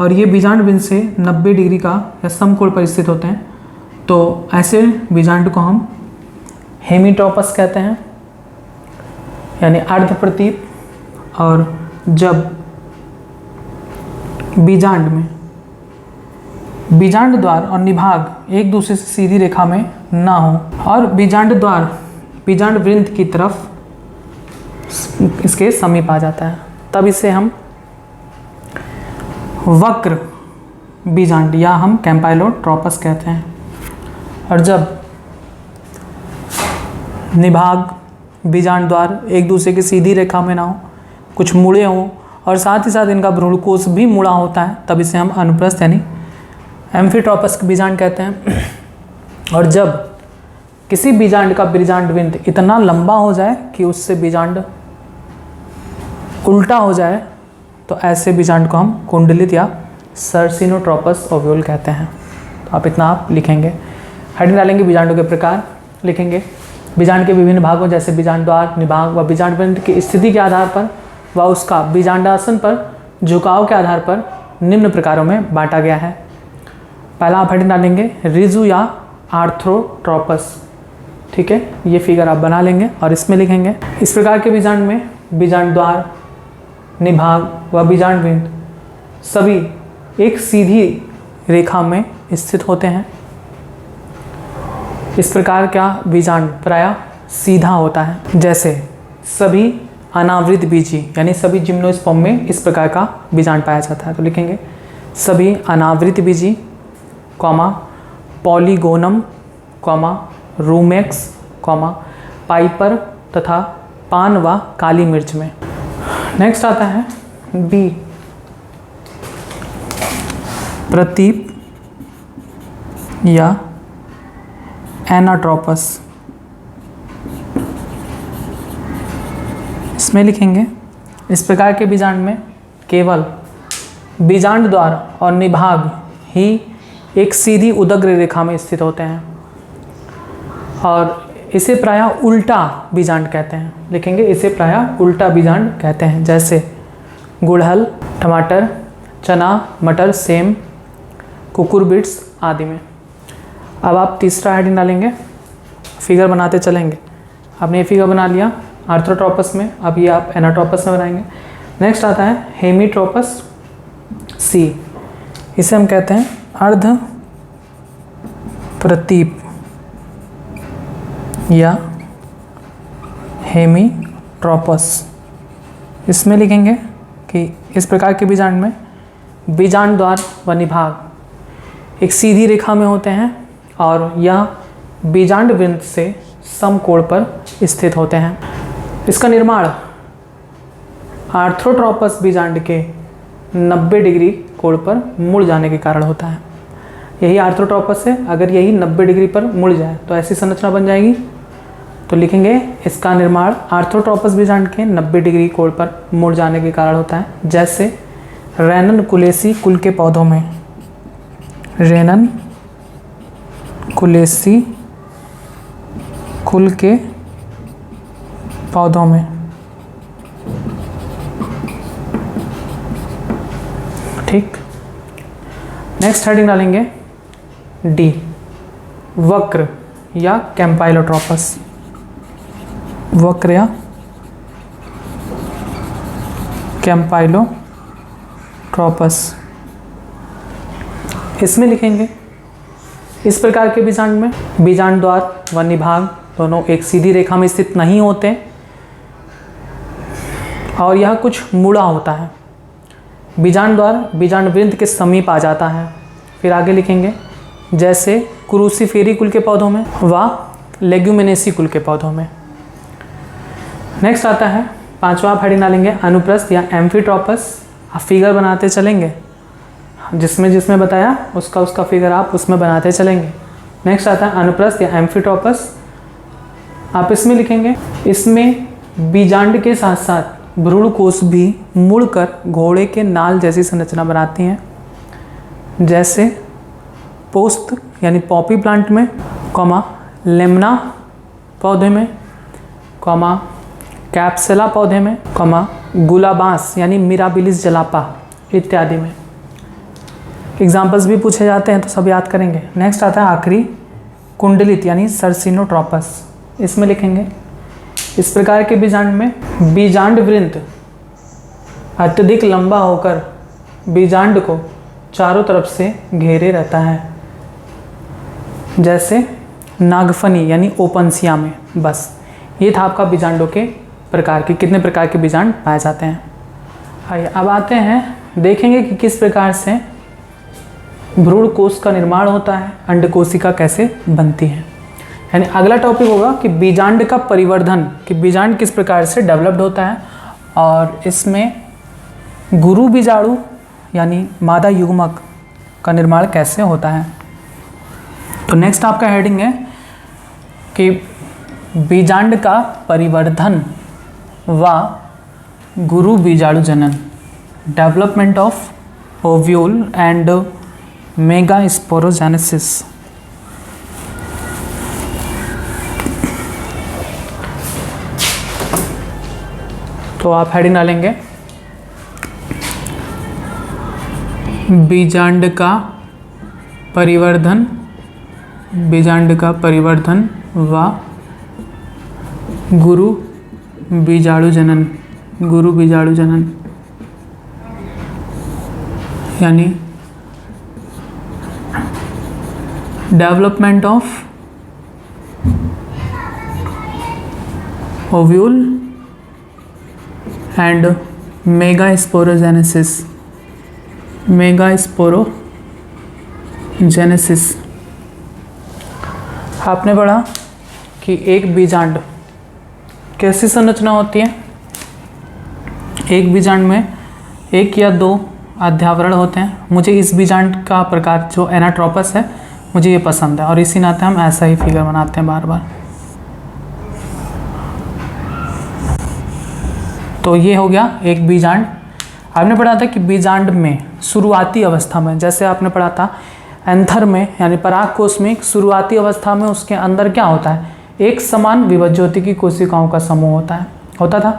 और ये बीजांड वृंत से 90 डिग्री का या समकोण पर स्थित होते हैं तो ऐसे बीजांड को हम हेमीट्रोपस कहते हैं, यानी अर्ध प्रतीप। और जब बीजांड में बीजांड द्वार और निभाग एक दूसरे से सीधी रेखा में ना हो और बीजांड द्वार बीजांड वृंत की तरफ इसके समीप आ जाता है तब इसे हम वक्र बीजांड या हम कैम्पाइलोट्रोपस कहते हैं। और जब निभाग बीजांड द्वार एक दूसरे की सीधी रेखा में ना हो, कुछ मुड़े हों और साथ ही साथ इनका भ्रूणकोश भी मुड़ा होता है तब इसे हम अनुप्रस्थ यानी एम्फीट्रोपस बीजांड कहते हैं। और जब किसी बीजांड का बीजांड वृंत इतना लंबा हो जाए कि उससे बीजांड उल्टा हो जाए तो ऐसे बीजांड को हम कुंडलित या सर्सिनोट्रोपस ओव्यूल कहते हैं। तो आप इतना आप लिखेंगे, हेडिंग डालेंगे, बीजांडों के प्रकार लिखेंगे, बीजांड के विभिन्न भागों जैसे बीजांड द्वार, निभाग व बीजांड वृंत की स्थिति के आधार पर व उसका बीजांडासन पर झुकाव के आधार पर निम्न प्रकारों में बांटा गया है। पहला आप हेडिंग डालेंगे रिजु या आर्थ्रोट्रोपस। ठीक है, ये फिगर आप बना लेंगे और इसमें लिखेंगे इस प्रकार के बीजांड में बीजांड द्वार, निभाग व बीजांड वृंत सभी एक सीधी रेखा में स्थित होते हैं। इस प्रकार का बीजांड प्रायः सीधा होता है, जैसे सभी अनावृत बीजी यानी सभी जिम्नोस्पर्म में इस प्रकार का बीजांड पाया जाता है। तो लिखेंगे सभी अनावृत बीजी, comma Polygonum, comma Rumex, comma Piper तथा पान व काली मिर्च में। नेक्स्ट आता है बी प्रतीप या एनाट्रोपस। इसमें लिखेंगे इस प्रकार के बीजांड में केवल बीजांड द्वार और निभाग ही एक सीधी उदग्र रेखा में स्थित होते हैं और इसे प्रायः उल्टा बीजांड कहते हैं। लिखेंगे इसे प्रायः उल्टा बीजांड कहते हैं, जैसे गुड़हल, टमाटर, चना, मटर, सेम, कुकुरबिट्स आदि में। अब आप तीसरा हेडिंग डालेंगे, फिगर बनाते चलेंगे। आपने ये फिगर बना लिया आर्थ्रोट्रोपस में, अब ये आप एनाट्रोपस में बनाएंगे। नेक्स्ट आता है हेमीट्रोपस सी। इसे हम कहते हैं अर्ध प्रतीप या हेमीट्रोपस। इसमें लिखेंगे कि इस प्रकार के बीजांड में बीजांड द्वार व निभाग एक सीधी रेखा में होते हैं और यह बीजांड वृंत से समकोण पर स्थित होते हैं। इसका निर्माण आर्थ्रोट्रोपस बीजांड के 90 डिग्री कोण पर मुड़ जाने के कारण होता है। यही आर्थ्रोट्रोपस है, अगर यही 90 डिग्री पर मुड़ जाए तो ऐसी संरचना बन जाएगी। तो लिखेंगे इसका निर्माण आर्थ्रोट्रोपस बीजांड के 90 डिग्री कोण पर मुड़ जाने के कारण होता है। जैसे रेननकुलेसी कुल के पौधों में, रेननकुलेसी कुल के पौधों में। ठीक, नेक्स्ट हेडिंग डालेंगे डी, वक्र या कैम्पाइलोट्रोपस। वक्र या कैम्पाइलोट्रोपस। इसमें लिखेंगे इस प्रकार के बीजांड में बीजांड द्वार व निभाग दोनों एक सीधी रेखा में स्थित नहीं होते और यह कुछ मुड़ा होता है। बीजांड द्वार बीजांड वृंत के समीप आ जाता है। फिर आगे लिखेंगे जैसे क्रूसीफेरी कुल के पौधों में व लेग्यूमिनेसी कुल के पौधों में। नेक्स्ट आता है 5वां आप हेडिंग डालेंगे अनुप्रस्थ या एम्फीट्रोपस। आप फिगर बनाते चलेंगे, जिसमें जिसमें बताया उसका फिगर आप उसमें बनाते चलेंगे। नेक्स्ट आता है अनुप्रस्थ या एम्फीट्रोपस। आप इसमें लिखेंगे इसमें बीजांड के साथ साथ भ्रूण कोश भी मुड़कर घोड़े के नाल जैसी संरचना बनाती हैं। जैसे पोस्त यानी पॉपी प्लांट में, लेमना पौधे में, कैप्सुला पौधे में, गुलाबांस यानी मिराबिलिस जलापा इत्यादि में। एग्जाम्पल्स भी पूछे जाते हैं तो सब याद करेंगे। नेक्स्ट आता है आखिरी कुंडलित यानी सर्सिनोट्रोपस। इसमें लिखेंगे इस प्रकार के बीजांड में बीजांड वृंत अत्यधिक लंबा होकर बीजांड को चारों तरफ से घेरे रहता है। जैसे नागफनी यानी ओपनसिया में। बस ये था आपका बीजांडों के प्रकार के कितने प्रकार के बीजांड पाए जाते हैं। आइए अब आते हैं, देखेंगे कि किस प्रकार से भ्रूण कोश का निर्माण होता है, अंडकोशिका कैसे बनती है। यानी अगला टॉपिक होगा कि बीजांड का परिवर्धन, कि बीजांड किस प्रकार से डेवलप्ड होता है और इसमें गुरु बीजाणु यानी मादा युग्मक का निर्माण कैसे होता है। तो नेक्स्ट आपका हेडिंग है कि बीजांड का परिवर्धन व गुरु बीजाणु जनन, development of ovule and megasporogenesis. तो आप हेडिंग डालेंगे बीजांड का परिवर्धन, बीजांड का परिवर्धन व गुरु बीजाणु जनन, गुरु बीजाणु जनन यानी development of ovule and megasporogenesis, megasporogenesis. आपने पढ़ा कि एक बीजांड कैसी संरचना होती है। एक बीजांड में एक या दो अध्यावरण होते हैं। मुझे इस बीजांड का प्रकार जो एनाट्रोपस है मुझे ये पसंद है और इसी नाते हम ऐसा ही फिगर बनाते हैं बार बार। तो ये हो गया एक बीजांड। आपने पढ़ा था कि बीजांड में शुरुआती अवस्था में, जैसे आपने पढ़ा था एंथर में यानी पराग कोश में शुरुआती अवस्था में उसके अंदर क्या होता है, एक समान विभज्योति की कोशिकाओं का समूह होता था।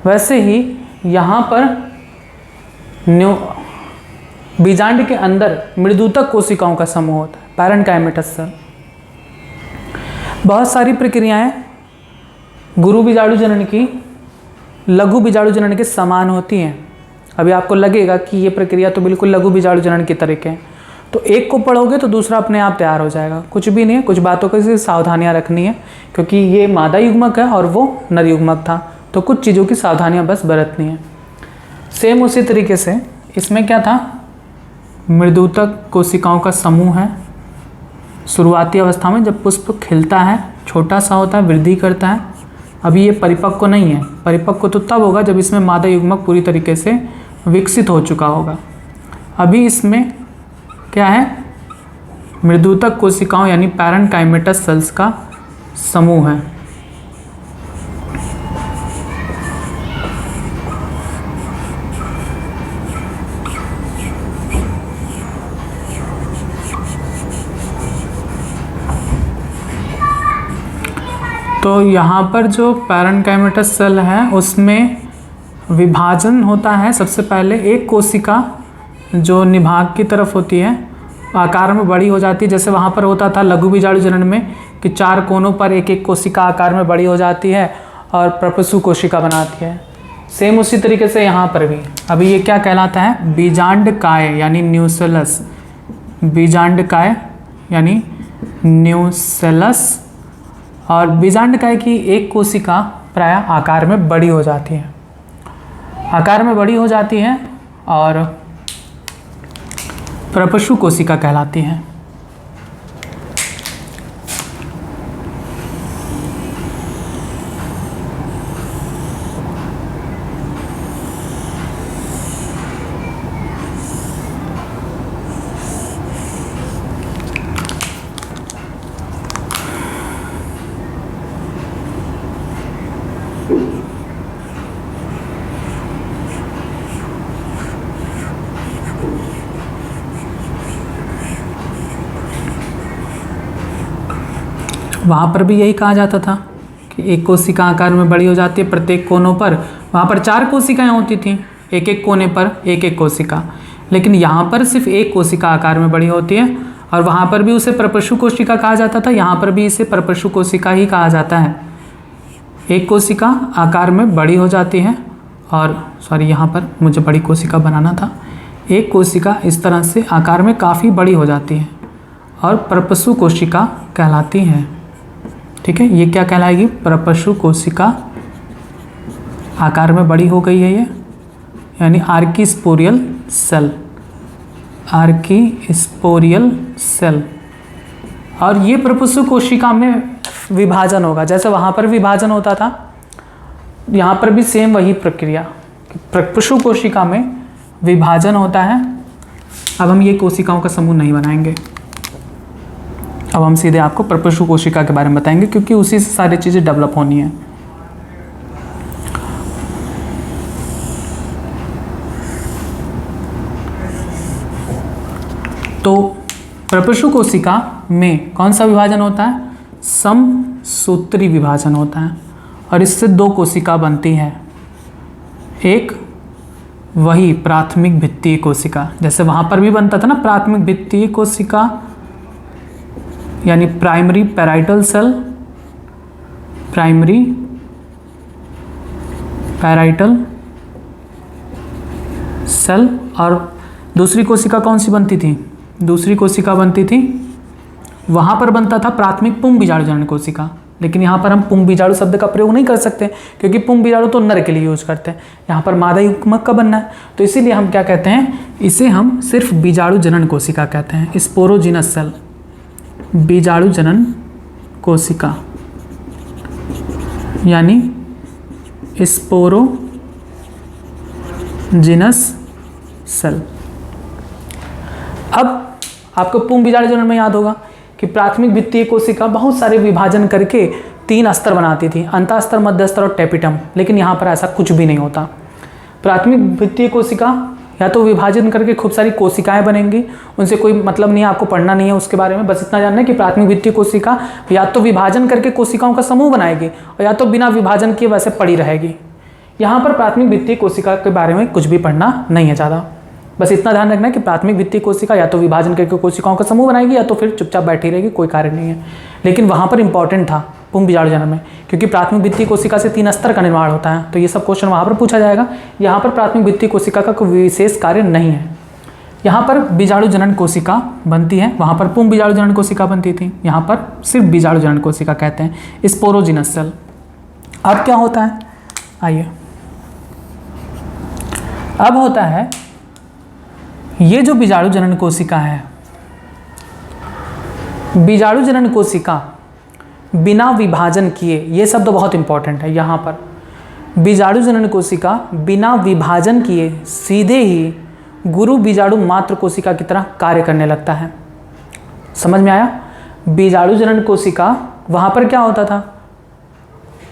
वैसे ही यहाँ पर बीजांड के अंदर मृदुतक कोशिकाओं का समूह होता है, पैरेन्काइमेटस सेल। बहुत सारी प्रक्रियाएं गुरु बीजाणु जनन की लघु बीजाणु जनन के समान होती हैं। अभी आपको लगेगा कि ये प्रक्रिया तो बिल्कुल लघु बीजाणु जनन की तरीके हैं, तो एक को पढ़ोगे तो दूसरा अपने आप तैयार हो जाएगा। कुछ भी नहीं है, कुछ बातों की सावधानियां रखनी है, क्योंकि ये मादा युग्मक है और वो नर युग्मक था, तो कुछ चीज़ों की सावधानियां बस बरतनी है। सेम उसी तरीके से इसमें क्या था, मृदुतक कोशिकाओं का समूह है। शुरुआती अवस्था में जब पुष्प खिलता है, छोटा सा होता है, वृद्धि करता है। अभी ये परिपक्व नहीं है, परिपक्व तो तब होगा जब इसमें मादा युग्मक पूरी तरीके से विकसित हो चुका होगा। अभी इसमें क्या है, मृदुतक कोशिकाओं यानी पैरेन्काइमेटस सेल्स का समूह है। तो यहाँ पर जो पैरेन्काइमेटस सेल है उसमें विभाजन होता है। सबसे पहले एक कोशिका जो निभाग की तरफ होती है आकार में बड़ी हो जाती है, जैसे वहाँ पर होता था लघु बीजाणु जनन में कि 4 कोनों पर एक एक कोशिका आकार में बड़ी हो जाती है और प्रपसु कोशिका बनाती है। सेम उसी तरीके से यहाँ पर भी अभी ये क्या कहलाता है, बीजांडकाय यानी न्यूसेलस, बीजांडकाय यानी न्यूसेलस। और बीजांडकाय की एक कोशिका प्रायः आकार में बड़ी हो जाती है, आकार में बड़ी हो जाती है और प्रपशु कोशिका कहलाती है। वहाँ पर भी यही कहा जाता था कि एक कोशिका आकार में बड़ी हो जाती है प्रत्येक कोनों पर। वहाँ पर 4 कोशिकाएं होती थीं, एक एक कोने पर एक एक कोशिका, लेकिन यहाँ पर सिर्फ एक कोशिका आकार में बड़ी होती है और वहाँ पर भी उसे प्रपशु कोशिका कहा जाता था, यहाँ पर भी इसे प्रपशु कोशिका ही कहा जाता है। एक कोशिका आकार में बड़ी हो जाती है और यहाँ पर मुझे बड़ी कोशिका बनाना था। एक कोशिका इस तरह से आकार में काफ़ी बड़ी हो जाती है और प्रपशु कोशिका कहलाती है। ठीक है, ये क्या कहलाएगी, प्रपशु कोशिका आकार में बड़ी हो गई है ये, यानी आर्कीस्पोरियल सेल, आर्कीस्पोरियल सेल। और ये प्रपशु कोशिका में विभाजन होगा, जैसे वहाँ पर विभाजन होता था, यहाँ पर भी सेम वही प्रक्रिया, प्रपशु कोशिका में विभाजन होता है। अब हम ये कोशिकाओं का समूह नहीं बनाएंगे, अब हम सीधे आपको प्रपशु कोशिका के बारे में बताएंगे, क्योंकि उसी से सारी चीज़ें डेवलप होनी है। तो प्रपशु कोशिका में कौन सा विभाजन होता है, समसूत्री विभाजन होता है और इससे 2 कोशिका बनती है। एक वही प्राथमिक भित्तीय कोशिका, जैसे वहाँ पर भी बनता था ना प्राथमिक भित्तीय कोशिका, यानी primary parietal cell, primary parietal cell. और दूसरी कोशिका कौन सी बनती थी, दूसरी कोशिका बनती थी, वहाँ पर बनता था प्राथमिक पुंग बीजाणु जनन कोशिका, लेकिन यहाँ पर हम पुंग बीजाणु शब्द का प्रयोग नहीं कर सकते क्योंकि पुंग बीजाणु तो नर के लिए यूज करते हैं, यहाँ पर मादा युग्मक का बनना है, तो इसीलिए हम क्या कहते हैं, इसे हम सिर्फ बीजाणु जनन कोशिका कहते हैं, स्पोरोजिनस सेल, बीजाणु जनन कोशिका यानी स्पोरोजिनस सेल। अब आपको पुंग बीजाणु जनन में याद होगा कि प्राथमिक भित्तीय कोशिका बहुत सारे विभाजन करके 3 स्तर बनाती थी, अंतःस्तर, मध्य स्तर और टेपिटम, लेकिन यहाँ पर ऐसा कुछ भी नहीं होता। प्राथमिक भित्तीय कोशिका या तो विभाजन करके खूब सारी कोशिकाएं बनेंगी, उनसे कोई मतलब नहीं है, आपको पढ़ना नहीं है उसके बारे में, बस इतना जानना है कि प्राथमिक भित्तीय कोशिका या तो विभाजन करके कोशिकाओं का समूह बनाएगी और या तो बिना विभाजन किए वैसे पड़ी रहेगी। यहाँ पर प्राथमिक भित्तीय कोशिका के बारे में कुछ भी पढ़ना नहीं है ज़्यादा, बस इतना ध्यान रखना है कि प्राथमिक भित्तीय कोशिका या तो विभाजन करके कोशिकाओं का समूह बनाएगी या तो फिर चुपचाप बैठी रहेगी, कोई कार्य नहीं है। लेकिन वहाँ पर इंपॉर्टेंट था पुंग बीजाणु जनन में, क्योंकि प्राथमिक भित्तीय कोशिका से 3 स्तर का निर्माण होता है, तो ये सब क्वेश्चन वहाँ पर पूछा जाएगा। यहाँ पर प्राथमिक भित्तीय कोशिका का कोई विशेष कार्य नहीं है। यहाँ पर बीजाणु जनन कोशिका बनती है, वहाँ पर पुंभ बीजाणु जनन कोशिका बनती थी, यहाँ पर सिर्फ बीजाणु जनन कोशिका कहते हैं, स्पोरोजिनस सेल। अब क्या होता है, आइए, अब होता है ये जो बीजाणु जनन कोशिका है, बीजाणु जनन कोशिका बिना विभाजन किए, ये शब्द बहुत इंपॉर्टेंट है यहाँ पर, बीजाणु जनन कोशिका बिना विभाजन किए सीधे ही गुरु बीजाणु मात्र कोशिका की तरह कार्य करने लगता है। समझ में आया? बीजाणु जनन कोशिका, वहाँ पर क्या होता था,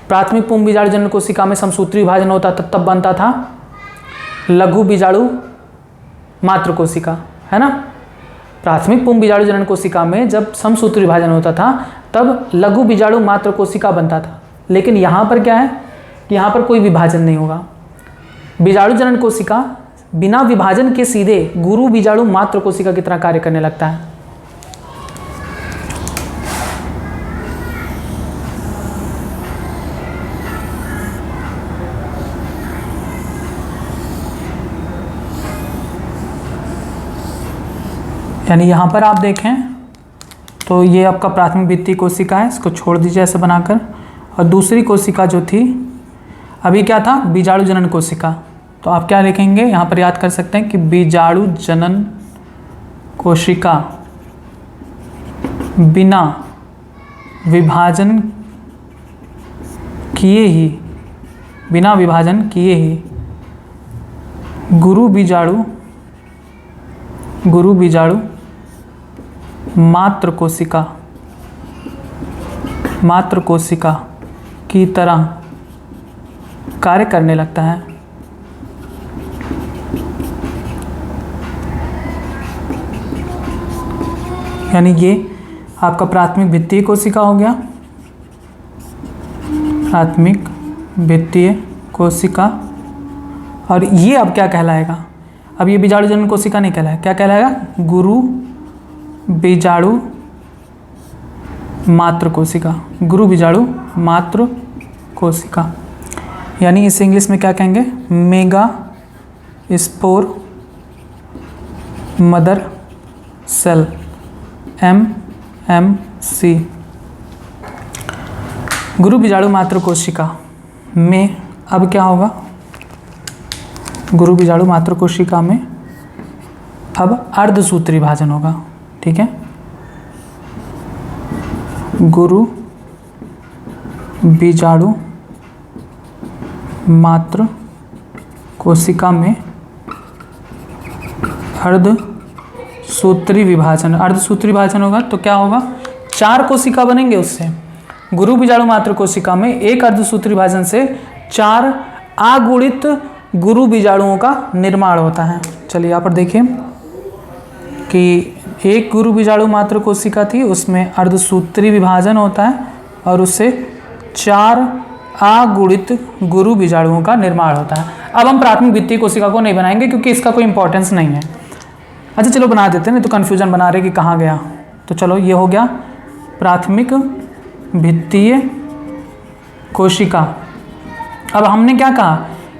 प्राथमिक पुंभ बीजाणु जनन कोशिका में समसूत्री विभाजन होता था, तब बनता था लघु बीजाणु मात्र कोशिका, है ना। प्राथमिक पुंभ बीजाणु जनन कोशिका में जब समसूत्री विभाजन होता था तब लघु बीजाणु मात्र कोशिका बनता था। लेकिन यहाँ पर क्या है कि यहाँ पर कोई विभाजन नहीं होगा, बीजाणु जनन कोशिका बिना विभाजन के सीधे गुरु बीजाणु मात्र कोशिका की तरह कार्य करने लगता है। यानी यहाँ पर आप देखें तो ये आपका प्राथमिक भित्ति कोशिका है, इसको छोड़ दीजिए ऐसे बनाकर, और दूसरी कोशिका जो थी अभी क्या था, बीजाणु जनन कोशिका। तो आप क्या लिखेंगे यहाँ पर, याद कर सकते हैं कि बीजाणु जनन कोशिका बिना विभाजन किए ही, बिना विभाजन किए ही गुरु बीजाणु मात्र कोशिका की तरह कार्य करने लगता है। यानी ये आपका प्राथमिक भित्तीय कोशिका हो गया, प्राथमिक भित्तीय कोशिका। और ये अब क्या कहलाएगा, अब ये बीजाणु जनन कोशिका नहीं कहलाएगा, क्या कहलाएगा, गुरु बीजाणु मात्र कोशिका, गुरु बीजाणु मात्र कोशिका। यानी इसे इंग्लिश में क्या कहेंगे, megaspore mother cell, MMC। गुरु बीजाणु मात्र कोशिका में अब क्या होगा, गुरु बीजाणु मात्र कोशिका में अब अर्धसूत्री विभाजन होगा, ठीक है। गुरु बीजाणु मात्र कोशिका में अर्धसूत्री विभाजन, अर्धसूत्री विभाजन होगा तो क्या होगा, 4 कोशिका बनेंगे उससे। गुरु बीजाणु मात्र कोशिका में एक अर्धसूत्री विभाजन से 4 अगुणित गुरु बीजाणुओं का निर्माण होता है। चलिए यहाँ पर देखिए कि एक गुरु बीजाणु मात्र कोशिका थी, उसमें अर्धसूत्री विभाजन होता है और उससे 4 अगुणित गुरु बीजाणुओं का निर्माण होता है। अब हम प्राथमिक भित्तीय कोशिका को नहीं बनाएंगे क्योंकि इसका कोई इंपॉर्टेंस नहीं है। अच्छा चलो बना देते हैं, नहीं तो कन्फ्यूजन बना रहे कि कहाँ गया। तो चलो ये हो गया प्राथमिक भित्तीय कोशिका। अब हमने क्या कहा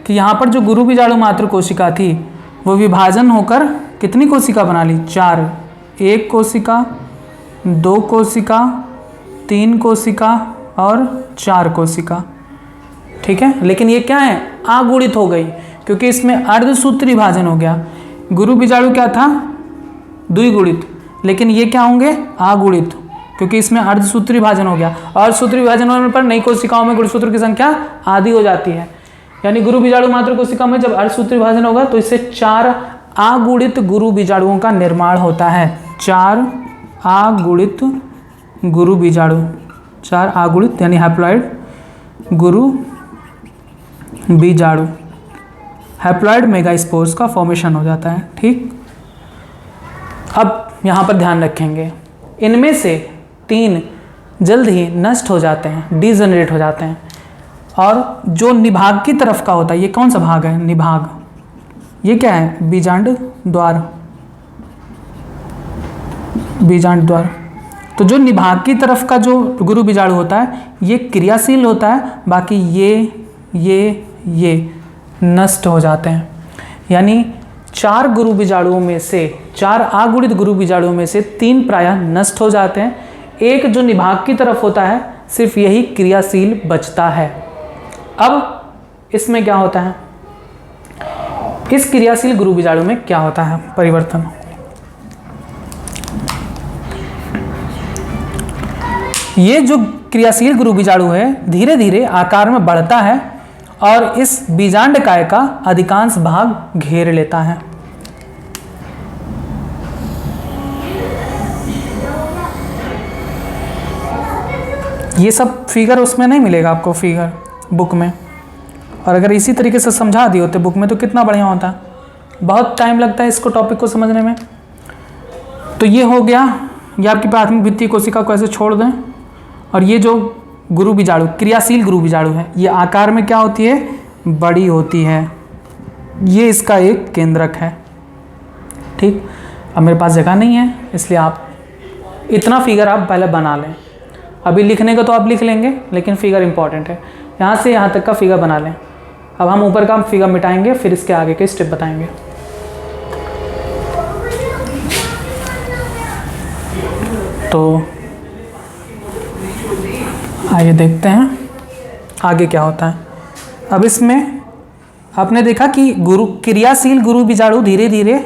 कि यहाँ पर जो गुरु बीजाणु मात्र कोशिका थी वो विभाजन होकर कितनी कोशिका बना ली, 4, 1 कोशिका, 2 कोशिका, 3 कोशिका और 4 कोशिका, ठीक है। लेकिन ये क्या है, अगुणित हो गई क्योंकि इसमें अर्धसूत्री विभाजन हो गया। गुरु बीजाणु क्या था, द्विगुणित, लेकिन ये क्या होंगे, अगुणित, क्योंकि इसमें अर्धसूत्री विभाजन हो गया। और सूत्री विभाजन होने पर नई कोशिकाओं में गुणसूत्र की संख्या आधी हो जाती है। यानी गुरु बीजाणु मात्र कोशिका में जब अर्धसूत्री विभाजन होगा तो इससे 4 अगुणित गुरु बीजाणुओं का निर्माण होता है। 4 अगुणित गुरु बीजाणु, 4 अगुणित यानी हैप्लॉइड गुरु बीजाणु, हैप्लॉइड मेगास्पोर्स का फॉर्मेशन हो जाता है, ठीक। अब यहाँ पर ध्यान रखेंगे, इनमें से 3 जल्द ही नष्ट हो जाते हैं, डिजेनरेट हो जाते हैं। और जो निभाग की तरफ का होता है, ये कौन सा भाग है, निभाग, ये क्या है, बीजांड द्वार, बीजांड द्वार। तो जो निभाग की तरफ का जो गुरु बीजाणु होता है ये क्रियाशील होता है, बाकी ये नष्ट हो जाते हैं। यानी 4 गुरु बीजाणुओं में से 4 अगुणित गुरु बीजाणुओं में से 3 प्रायः नष्ट हो जाते हैं, एक जो निभाग की तरफ होता है सिर्फ यही क्रियाशील बचता है। अब इसमें क्या होता है, इस क्रियाशील गुरु बीजाणु में क्या होता है परिवर्तन। ये जो क्रियाशील गुरु बीजाणु है धीरे धीरे आकार में बढ़ता है और इस बीजांडकाय का अधिकांश भाग घेर लेता है। ये सब फिगर उसमें नहीं मिलेगा आपको, फिगर बुक में, और अगर इसी तरीके से समझा दिए होते बुक में तो कितना बढ़िया होता। बहुत टाइम लगता है इसको टॉपिक को समझने में। तो ये हो गया, ये आपकी प्राथमिक भित्ति कोशिका को ऐसे छोड़ दें। और ये जो गुरु बीजाणु क्रियाशील गुरु बीजाणु है ये आकार में क्या होती है, बड़ी होती है। ये इसका एक केंद्रक है। ठीक, अब मेरे पास जगह नहीं है इसलिए आप इतना फिगर आप पहले बना लें। अभी लिखने का तो आप लिख लेंगे लेकिन फिगर इंपॉर्टेंट है, यहाँ से यहाँ तक का फिगर बना लें। अब हम ऊपर का फिगर मिटाएंगे फिर इसके आगे के स्टेप बताएंगे। तो आइए देखते हैं आगे क्या होता है। अब इसमें आपने देखा कि क्रियाशील गुरु बीजाणु धीरे धीरे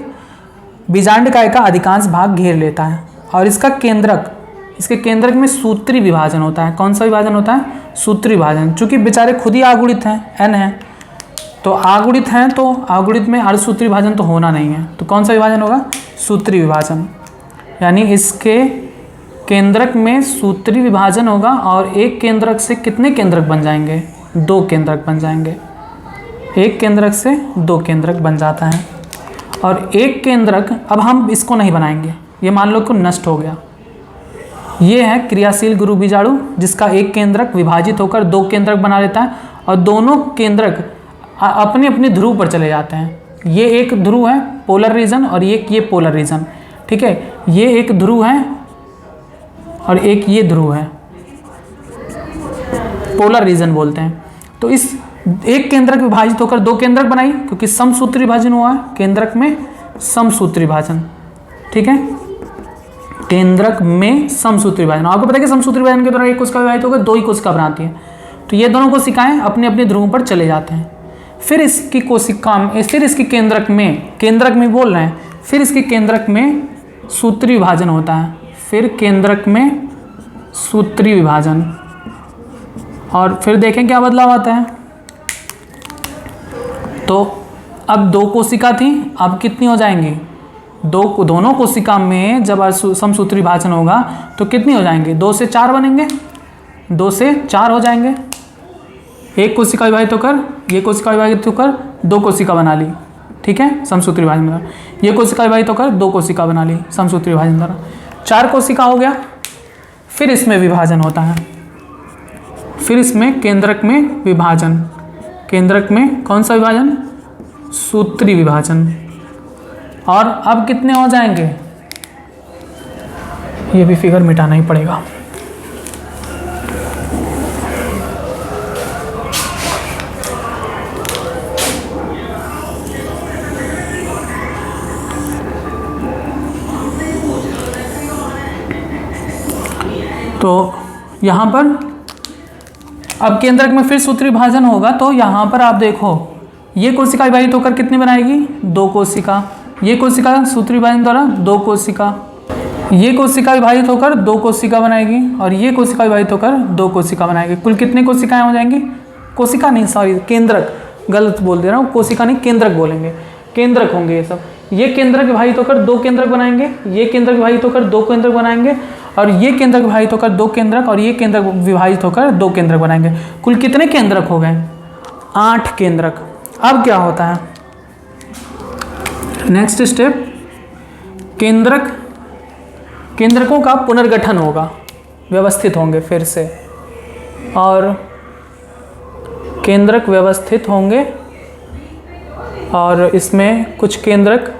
बीजांडकाय का अधिकांश भाग घेर लेता है और इसका केंद्रक, इसके केंद्रक में सूत्री विभाजन होता है। कौन सा विभाजन होता है, सूत्री विभाजन। चूंकि बेचारे खुद ही आगुणित हैं, n है, तो आगुणित हैं तो आगुणित में अर्धसूत्री विभाजन तो होना नहीं है, तो कौन सा विभाजन होगा, सूत्री विभाजन। यानी इसके केंद्रक में सूत्री विभाजन होगा और एक केंद्रक से कितने केंद्रक बन जाएंगे, 2 केंद्रक बन जाएंगे। एक केंद्रक से 2 केंद्रक बन जाता है। और एक केंद्रक, अब हम इसको नहीं बनाएंगे, ये मान लो कि नष्ट हो गया। ये है क्रियाशील गुरु बीजाणु जिसका एक केंद्रक विभाजित होकर 2 केंद्रक बना लेता है और दोनों केंद्रक अपने अपने ध्रुव पर चले जाते हैं। ये एक ध्रुव है पोलर रीजन और ये पोलर रीजन। ठीक है, ये एक ध्रुव है और एक ये ध्रुव है, पोलर रीजन बोलते हैं। तो इस एक केंद्रक विभाजित होकर 2 केंद्रक बनाई क्योंकि समसूत्री विभाजन हुआ है केंद्रक में, समसूत्री विभाजन। ठीक है, केंद्रक में समसूत्री विभाजन। आपको पता है कि समसूत्री विभाजन के दौरान एक कोशिका विभाजित होकर 2 ही कोशिका बनाती है। तो ये दोनों कोशिकाएं अपने अपने ध्रुवों पर चले जाते हैं। फिर इसकी कोशिका में, फिर इसके केंद्रक में बोल रहे हैं, फिर इसके केंद्रक में सूत्री विभाजन होता है। फिर केंद्रक में सूत्री विभाजन और फिर देखें क्या बदलाव आता है। तो अब 2 कोशिका थी, अब कितनी हो जाएंगी, दोनों कोशिका में जब समसूत्री विभाजन होगा तो कितनी हो जाएंगे, 2 से 4 बनेंगे, 2 से 4 हो जाएंगे। एक कोशिका विभाजित होकर, ये कोशिका विभाजित होकर 2 कोशिका बना ली। ठीक है, समसूत्री विभाजन द्वारा। ये कोशिका विभाजित होकर 2 कोशिका बना ली समसूत्री विभाजन द्वारा। 4 कोशिका हो गया। फिर इसमें विभाजन होता है, फिर इसमें केंद्रक में विभाजन। केंद्रक में कौन सा विभाजन, सूत्री विभाजन। और अब कितने हो जाएंगे, ये भी फिगर मिटाना ही पड़ेगा। तो यहाँ पर अब केंद्रक में फिर सूत्री विभाजन होगा तो यहाँ पर आप देखो ये कोशिका विभाजित होकर कितनी बनाएगी, 2 कोशिका। ये कोशिका सूत्री विभाजन द्वारा 2 कोशिका। ये कोशिका विभाजित होकर 2 कोशिका बनाएगी और ये कोशिका विभाजित होकर 2 कोशिका बनाएगी। कुल कितनी कोशिकाएं हो जाएंगी, कोशिका नहीं सॉरी केंद्रक, गलत बोल दे रहा हूँ, कोशिका नहीं केंद्रक बोलेंगे, केंद्रक होंगे ये सब। ये केंद्रक विभाजित होकर 2 केंद्रक बनाएंगे, ये केंद्रक विभाजित होकर 2 केंद्रक बनाएंगे और ये केंद्रक विभाजित होकर 2 केंद्रक और ये केंद्रक विभाजित होकर 2 केंद्रक बनाएंगे। कुल कितने केंद्रक हो गए, 8 केंद्रक। अब क्या होता है, नेक्स्ट स्टेप, केंद्रकों का पुनर्गठन होगा, व्यवस्थित होंगे फिर से, और केंद्रक व्यवस्थित होंगे और इसमें कुछ केंद्रक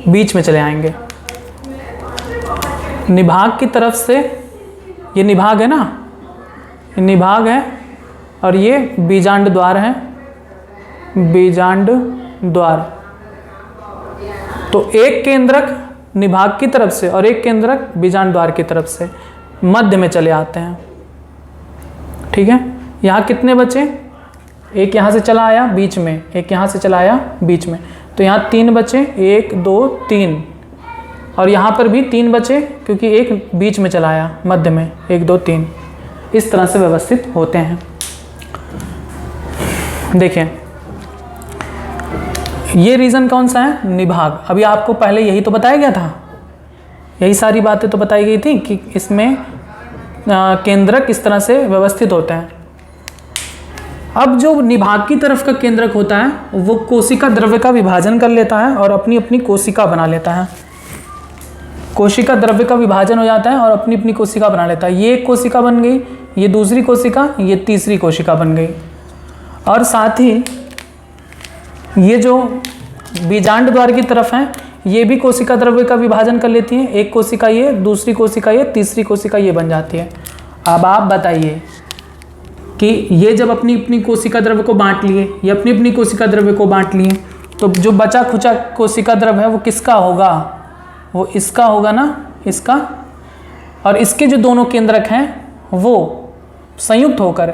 बीच में चले आएंगे। निभाग की तरफ से, ये निभाग है ना, ये निभाग है और ये बीजांड द्वार है, बीजांड द्वार। तो एक केंद्रक निभाग की तरफ से और एक केंद्रक बीजांड द्वार की तरफ से मध्य में चले आते हैं। ठीक है, यहाँ कितने बचे, एक यहाँ से चला आया बीच में, एक यहाँ से चला आया बीच में, तो यहाँ 3 बचे, 1 2 3, और यहाँ पर भी 3 बचे क्योंकि एक बीच में चला आया मध्य में, 1 2 3। इस तरह से व्यवस्थित होते हैं। देखिए ये रीजन कौन सा है, निभाग। अभी आपको पहले यही तो बताया गया था, यही सारी बातें तो बताई गई थी कि इसमें केंद्रक इस तरह से व्यवस्थित होते हैं। अब जो निभाग की तरफ का केंद्रक होता है वो कोशिका द्रव्य का विभाजन कर लेता है और अपनी अपनी कोशिका बना लेता है। कोशिका द्रव्य का विभाजन हो जाता है और अपनी अपनी कोशिका बना लेता है। ये एक कोशिका बन गई, ये दूसरी कोशिका, ये तीसरी कोशिका बन गई। और साथ ही ये जो बीजांड द्वार की तरफ है ये भी कोशिका द्रव्य का विभाजन कर लेती है। एक कोशिका ये, दूसरी कोशिका ये, तीसरी कोशिका ये बन जाती है। अब आप बताइए कि ये जब अपनी अपनी कोशिका द्रव्य को बांट लिए, ये अपनी अपनी कोशिका द्रव्य को बांट लिए, तो जो बचा खुचा कोशिका द्रव्य है वो किसका होगा, वो इसका होगा ना, इसका। और इसके जो दोनों केंद्रक हैं वो संयुक्त होकर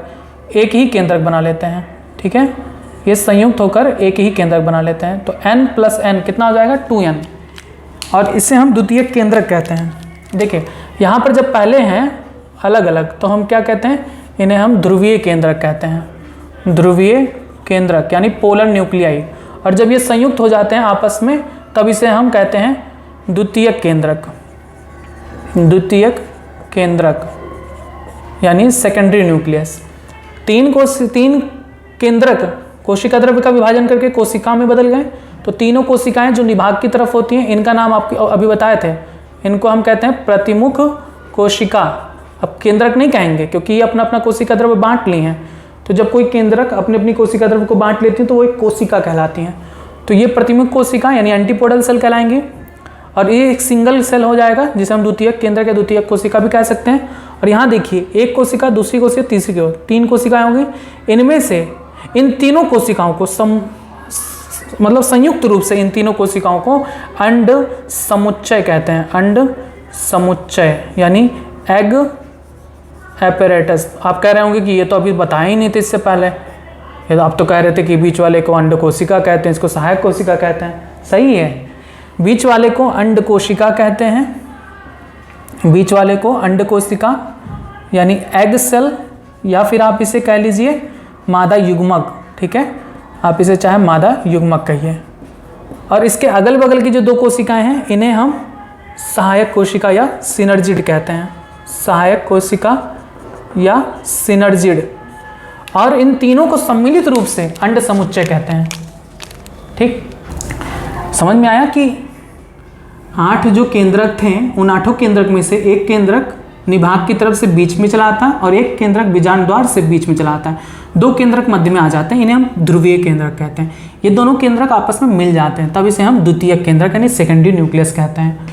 एक ही केंद्रक बना लेते हैं। ठीक है, ये संयुक्त होकर एक ही केंद्रक बना लेते हैं। तो n + n कितना हो जाएगा, 2n, और इसे हम द्वितीयक केंद्रक कहते हैं। देखिए यहाँ पर जब पहले हैं अलग अलग तो हम क्या कहते हैं, इन्हें हम ध्रुवीय केंद्रक कहते हैं। ध्रुवीय केंद्रक यानी पोलर न्यूक्लियाई। और जब ये संयुक्त हो जाते हैं आपस में तब इसे हम कहते हैं द्वितीयक केंद्रक। द्वितीयक केंद्रक यानी सेकेंडरी न्यूक्लियस। तीन केंद्रक कोशिका द्रव्य का विभाजन करके कोशिका में बदल गए, तो तीनों कोशिकाएं जो निभाग की तरफ होती हैं इनका नाम आपको अभी बताए थे, इनको हम कहते हैं प्रतिमुख कोशिका। अब केंद्रक नहीं कहेंगे क्योंकि ये अपना अपना कोशिका द्रव्य बांट ली हैं। तो जब कोई केंद्रक अपनी अपनी कोशिका द्रव्य को बांट लेती है तो वो एक कोशिका कहलाती हैं। तो ये प्रतिमुख कोशिका यानी एंटीपोडल सेल कहलाएंगे। और ये एक सिंगल सेल हो जाएगा जिसे हम द्वितीयक केंद्रक या द्वितीयक कोशिका भी कह सकते हैं। और यहाँ देखिए एक कोशिका, दूसरी कोशिका, तीसरी कोशिका, 3 कोशिकाएं होंगी। इनमें से इन तीनों कोशिकाओं को मतलब संयुक्त रूप से इन तीनों कोशिकाओं को अंड समुच्चय कहते हैं। अंड समुच्चय यानी एग एपेरेटस। आप कह रहे होंगे कि ये तो अभी बताया ही नहीं थे इससे पहले, ये तो आप तो कह रहे थे कि बीच वाले को अंड कोशिका कहते हैं, इसको सहायक कोशिका कहते हैं। सही है, बीच वाले को अंड कोशिका कहते हैं। बीच वाले को अंड कोशिका यानी एग सेल, या फिर आप इसे कह लीजिए मादा युग्मक। ठीक है, आप इसे चाहे मादा युग्मक कहिए। और इसके अगल बगल की जो 2 कोशिकाएं हैं इन्हें हम सहायक कोशिका या सिनर्जिड कहते हैं। सहायक कोशिका या सिनर्जिड। और इन तीनों को सम्मिलित रूप से अंड समुच्चय कहते हैं। ठीक, समझ में आया कि 8 जो केंद्रक थे उन 8 केंद्रक में से एक केंद्रक निभाग की तरफ से बीच में चला आता है और एक केंद्रक बीजांड द्वार से बीच में चला आता है। 2 केंद्रक मध्य में आ जाते हैं, इन्हें हम ध्रुवीय केंद्रक कहते हैं। ये दोनों केंद्रक आपस में मिल जाते हैं तब इसे हम द्वितीयक केंद्रक यानी सेकेंडरी न्यूक्लियस कहते हैं।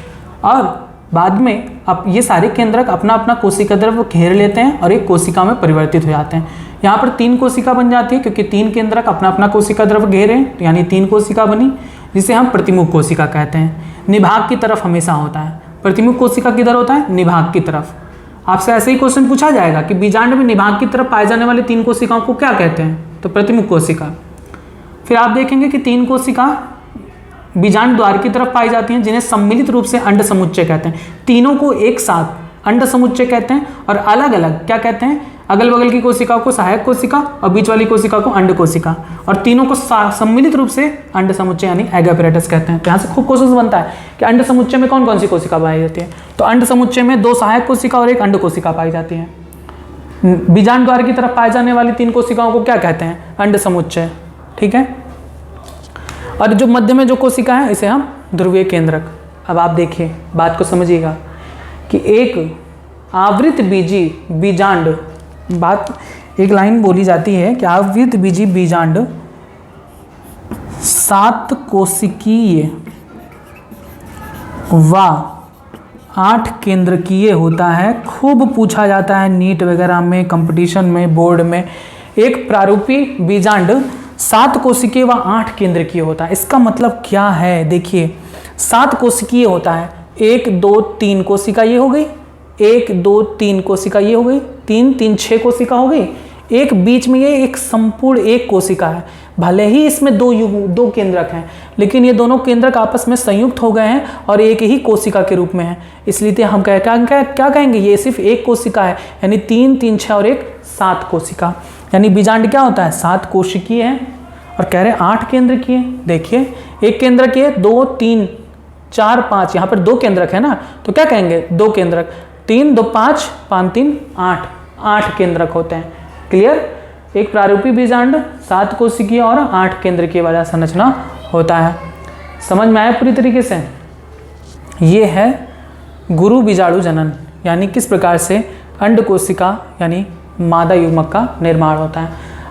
और बाद में अब ये सारे केंद्रक अपना अपना कोशिका द्रव्य घेर लेते हैं और एक कोशिका में परिवर्तित हो जाते हैं। यहाँ पर 3 कोशिका बन जाती है क्योंकि 3 केंद्रक अपना अपना कोशिका द्रव्य घेरे, यानी 3 कोशिका बनी, जिसे हम प्रतिमुख कोशिका कहते हैं। निभाग की तरफ हमेशा होता है। प्रतिमुख कोशिका किधर होता है, निभाग की तरफ। आपसे ऐसे ही क्वेश्चन पूछा जाएगा कि बीजांड में निभाग की तरफ पाए जाने वाले 3 कोशिकाओं को क्या कहते हैं, तो प्रतिमुख कोशिका। फिर आप देखेंगे कि 3 कोशिका बीजांड द्वार की तरफ पाई जाती हैं जिन्हें सम्मिलित रूप से अंड समुच्चय कहते हैं। तीनों को एक साथ अंड समुच्चय कहते हैं और अलग अलग क्या कहते हैं, अगल बगल की कोशिकाओं को सहायक कोशिका और बीच वाली कोशिका को अंड कोशिका, और तीनों को सम्मिलित रूप से अंड समुच्चय यानी एग एपेरेटस कहते हैं। तो यहाँ से खूब क्वेश्चन बनता है कि अंड समुच्चय में कौन कौन सी कोशिका पाई जाती है, तो अंड समुच्चय में 2 सहायक कोशिका और 1 अंड कोशिका पाई जाती है। बीजांड द्वार की तरफ पाए जाने वाली 3 कोशिकाओं को क्या कहते हैं, अंड समुच्चय। ठीक है, और जो मध्य में जो कोशिका है इसे हम ध्रुवीय केंद्रक। अब आप देखिए बात को समझिएगा कि एक आवृत बीजी बीजांड, बात एक लाइन बोली जाती है कि आवृत बीजी बीजांड 7 कोशिकीय व 8 केंद्रकीय होता है। खूब पूछा जाता है नीट वगैरह में, कंपटीशन में, बोर्ड में। एक प्रारूपी बीजांड 7 कोशिकीय व 8 केंद्रकीय होता है। इसका मतलब क्या है, देखिए 7 कोशिकीय होता है, 1 2 3 कोशिका ये हो गई, 1 2 3 कोशिका ये हो गई, 3 3 6 कोशिका हो गई, एक बीच में ये एक संपूर्ण एक कोशिका है। भले ही इसमें दो केंद्रक हैं, लेकिन ये दोनों केंद्रक आपस में संयुक्त हो गए हैं और एक ही कोशिका के रूप में है, इसलिए हम क्या कहेंगे, ये सिर्फ एक कोशिका है, यानी 3 3 6 और 1 7 कोशिका। यानी बीजांड क्या होता है, 7 कोशिकीय है और कह रहे हैं 8 केंद्रकीय। देखिए एक केंद्रकीय 2 3 4 5, यहाँ पर 2 केंद्रक है ना, तो क्या कहेंगे 2 केंद्रक, 3 2 5 5 3 8, 8 केंद्रक होते हैं। क्लियर। एक प्रारूपी बीजांड 7 कोशिकीय और 8 केंद्रकीय वाला संरचना होता है। समझ में आया पूरी तरीके से। ये है गुरु बीजाणु जनन, यानी किस प्रकार से अंड कोशिका यानी मादा युग्मक का निर्माण होता है।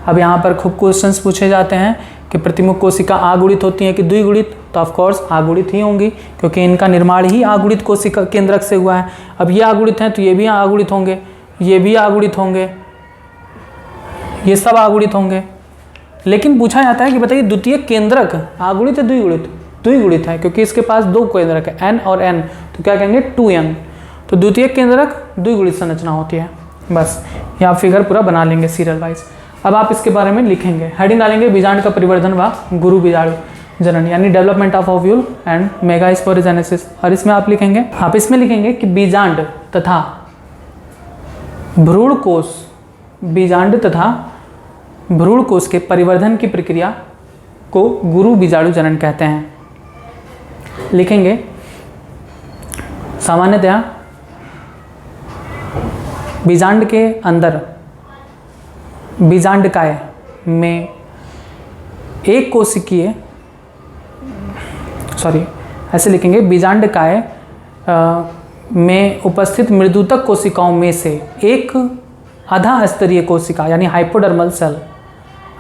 अब यहाँ पर खूब क्वेश्चंस पूछे जाते हैं कि प्रतिमुख कोशिका आगुणित होती हैं कि द्विगुणित, तो ऑफकोर्स आगुणित ही होंगी, क्योंकि इनका निर्माण ही आगुणित कोशिका केंद्रक से हुआ है। अब ये आगुणित हैं तो ये भी आगुणित होंगे, ये भी आगुणित होंगे, ये सब आगुणित होंगे। लेकिन पूछा जाता है कि बताइए द्वितीय केंद्रक आगुणित है द्विगुणित, द्विगुणित है, क्योंकि इसके पास 2 केंद्रक है n और n, तो क्या कहेंगे 2n, तो द्वितीय केंद्रक द्विगुणित संरचना होती है। बस यहाँ फिगर पूरा बना लेंगे सीरियल वाइज। अब आप इसके बारे में लिखेंगे, हेडिंग डालेंगे बीजांड का परिवर्धन व गुरु बीजाणु जनन, यानी development of ovule and megasporogenesis. और इसमें आप लिखेंगे, आप इसमें लिखेंगे कि बीजांड तथा भ्रूण कोश, बीजांड तथा भ्रूण कोश के परिवर्धन की प्रक्रिया को गुरु बीजाणु जनन कहते हैं। लिखेंगे सामान्यतया बीजांड के अंदर बीजांडकाय में एक कोशिकीय, ऐसे लिखेंगे बीजांडकाय में उपस्थित मृदुतक कोशिकाओं में से एक आधा स्तरीय कोशिका यानी हाइपोडर्मल सेल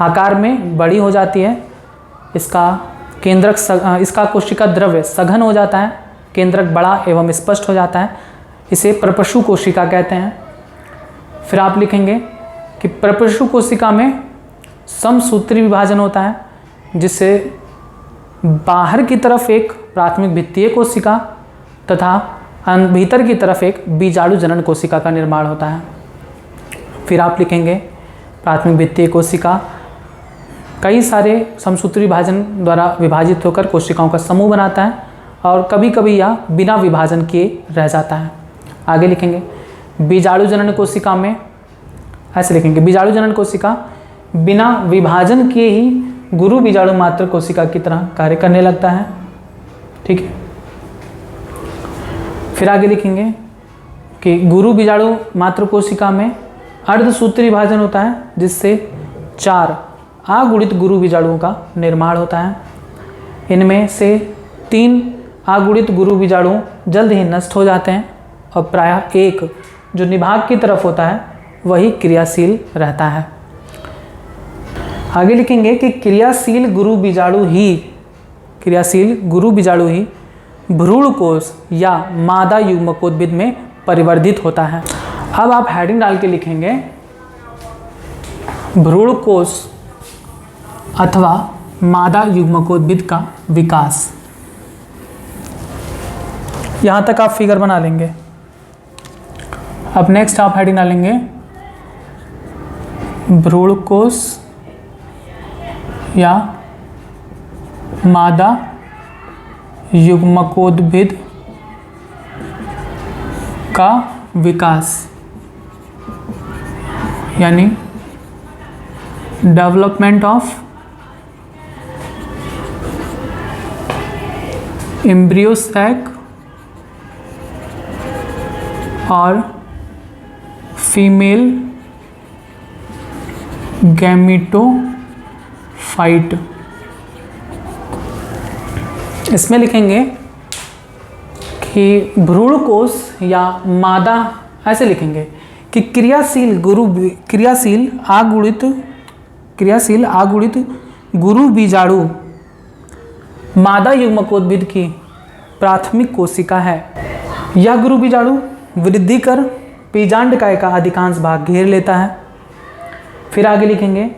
आकार में बड़ी हो जाती है। इसका केंद्रक इसका कोशिका द्रव्य सघन हो जाता है, केंद्रक बड़ा एवं स्पष्ट हो जाता है, इसे प्रपशु कोशिका कहते हैं। फिर आप लिखेंगे कि प्रपशु कोशिका में समसूत्री विभाजन होता है, जिससे बाहर की तरफ एक प्राथमिक भित्तीय कोशिका तथा भीतर की तरफ एक बीजाणु जनन कोशिका का निर्माण होता है। फिर आप लिखेंगे प्राथमिक भित्तीय कोशिका कई सारे समसूत्री विभाजन द्वारा विभाजित होकर कोशिकाओं का समूह बनाता है और कभी कभी यह बिना विभाजन किए रह जाता है। आगे लिखेंगे बीजाणु जनन कोशिका में, ऐसे लिखेंगे बीजाणु जनन कोशिका बिना विभाजन किए ही गुरु बीजाणु मात्र कोशिका की तरह कार्य करने लगता है। ठीक है। फिर आगे लिखेंगे कि गुरु बीजाणु मात्र कोशिका में अर्धसूत्री विभाजन होता है, जिससे 4 अगुणित गुरु बीजाणुओं का निर्माण होता है। इनमें से 3 अगुणित गुरु बीजाणु जल्द ही नष्ट हो जाते हैं और प्रायः एक जो निभाग की तरफ होता है वही क्रियाशील रहता है। आगे लिखेंगे कि क्रियाशील गुरु बीजाणु ही भ्रूण कोश या मादा युग्मकोद्भिद में परिवर्धित होता है। अब आप हेडिंग डाल के लिखेंगे भ्रूण कोश अथवा मादा युग्मकोद्भिद का विकास। यहाँ तक आप फिगर बना लेंगे। अब नेक्स्ट आप हेडिंग डालेंगे भ्रूण कोश या मादा युग्मकोद्भिद का विकास, यानी डेवलपमेंट ऑफ एम्ब्रियो सैक और फीमेल गैमीटोफाइट। इसमें लिखेंगे कि भ्रूण कोश या मादा, ऐसे लिखेंगे कि क्रियाशील आगुणित गुरु बीजाणु मादा युग्मकोद्भिद की प्राथमिक कोशिका है। यह गुरु बीजाणु वृद्धि कर बीजांडकाय का अधिकांश भाग घेर लेता है। फिर आगे लिखेंगे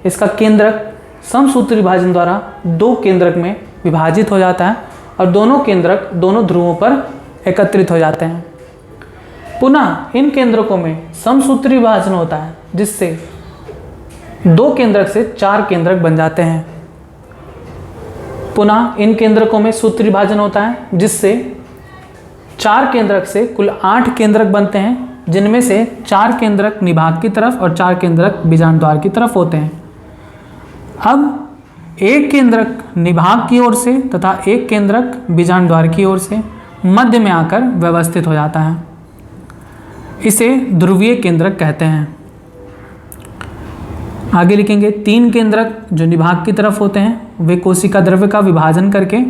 इसका केंद्रक समसूत्री विभाजन द्वारा 2 केंद्रक में विभाजित हो जाता है और दोनों केंद्रक दोनों ध्रुवों पर एकत्रित हो जाते हैं। पुनः इन केंद्रकों में समसूत्री विभाजन होता है, जिससे 2 केंद्रक से 4 केंद्रक बन जाते हैं। पुनः इन केंद्रकों में सूत्री विभाजन होता है, जिससे 4 केंद्रक से कुल 8 केंद्रक बनते हैं, जिनमें से 4 केंद्रक निभाग की तरफ और 4 केंद्रक बीजांड द्वार की तरफ होते हैं। अब एक केंद्रक निभाग की ओर से तथा एक केंद्रक बीजांड द्वार की ओर से मध्य में आकर व्यवस्थित हो जाता है। इसे ध्रुवीय केंद्रक कहते हैं। आगे लिखेंगे 3 केंद्रक जो निभाग की तरफ होते हैं वे कोशिका द्रव्य का विभाजन करके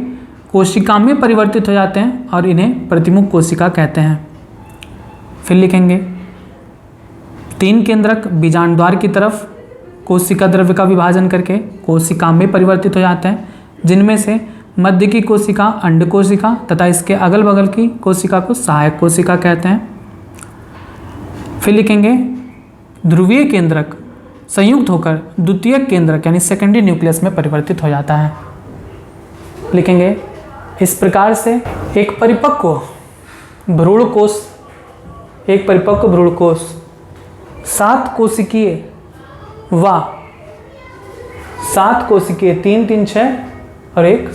कोशिका में परिवर्तित हो जाते हैं और इन्हें प्रतिमुख कोशिका कहते हैं। फिर लिखेंगे 3 केंद्रक बीजांड द्वार की तरफ कोशिका द्रव्य का विभाजन करके कोशिका में परिवर्तित हो जाते हैं, जिनमें से मध्य की कोशिका अंड कोशिका तथा इसके अगल बगल की कोशिका को सहायक कोशिका कहते हैं। फिर लिखेंगे ध्रुवीय केंद्रक संयुक्त होकर द्वितीयक केंद्रक यानी सेकेंडरी न्यूक्लियस में परिवर्तित हो जाता है। लिखेंगे इस प्रकार से एक परिपक्व भ्रूणकोश 7 कोशिकीय व 3 3 6 और 1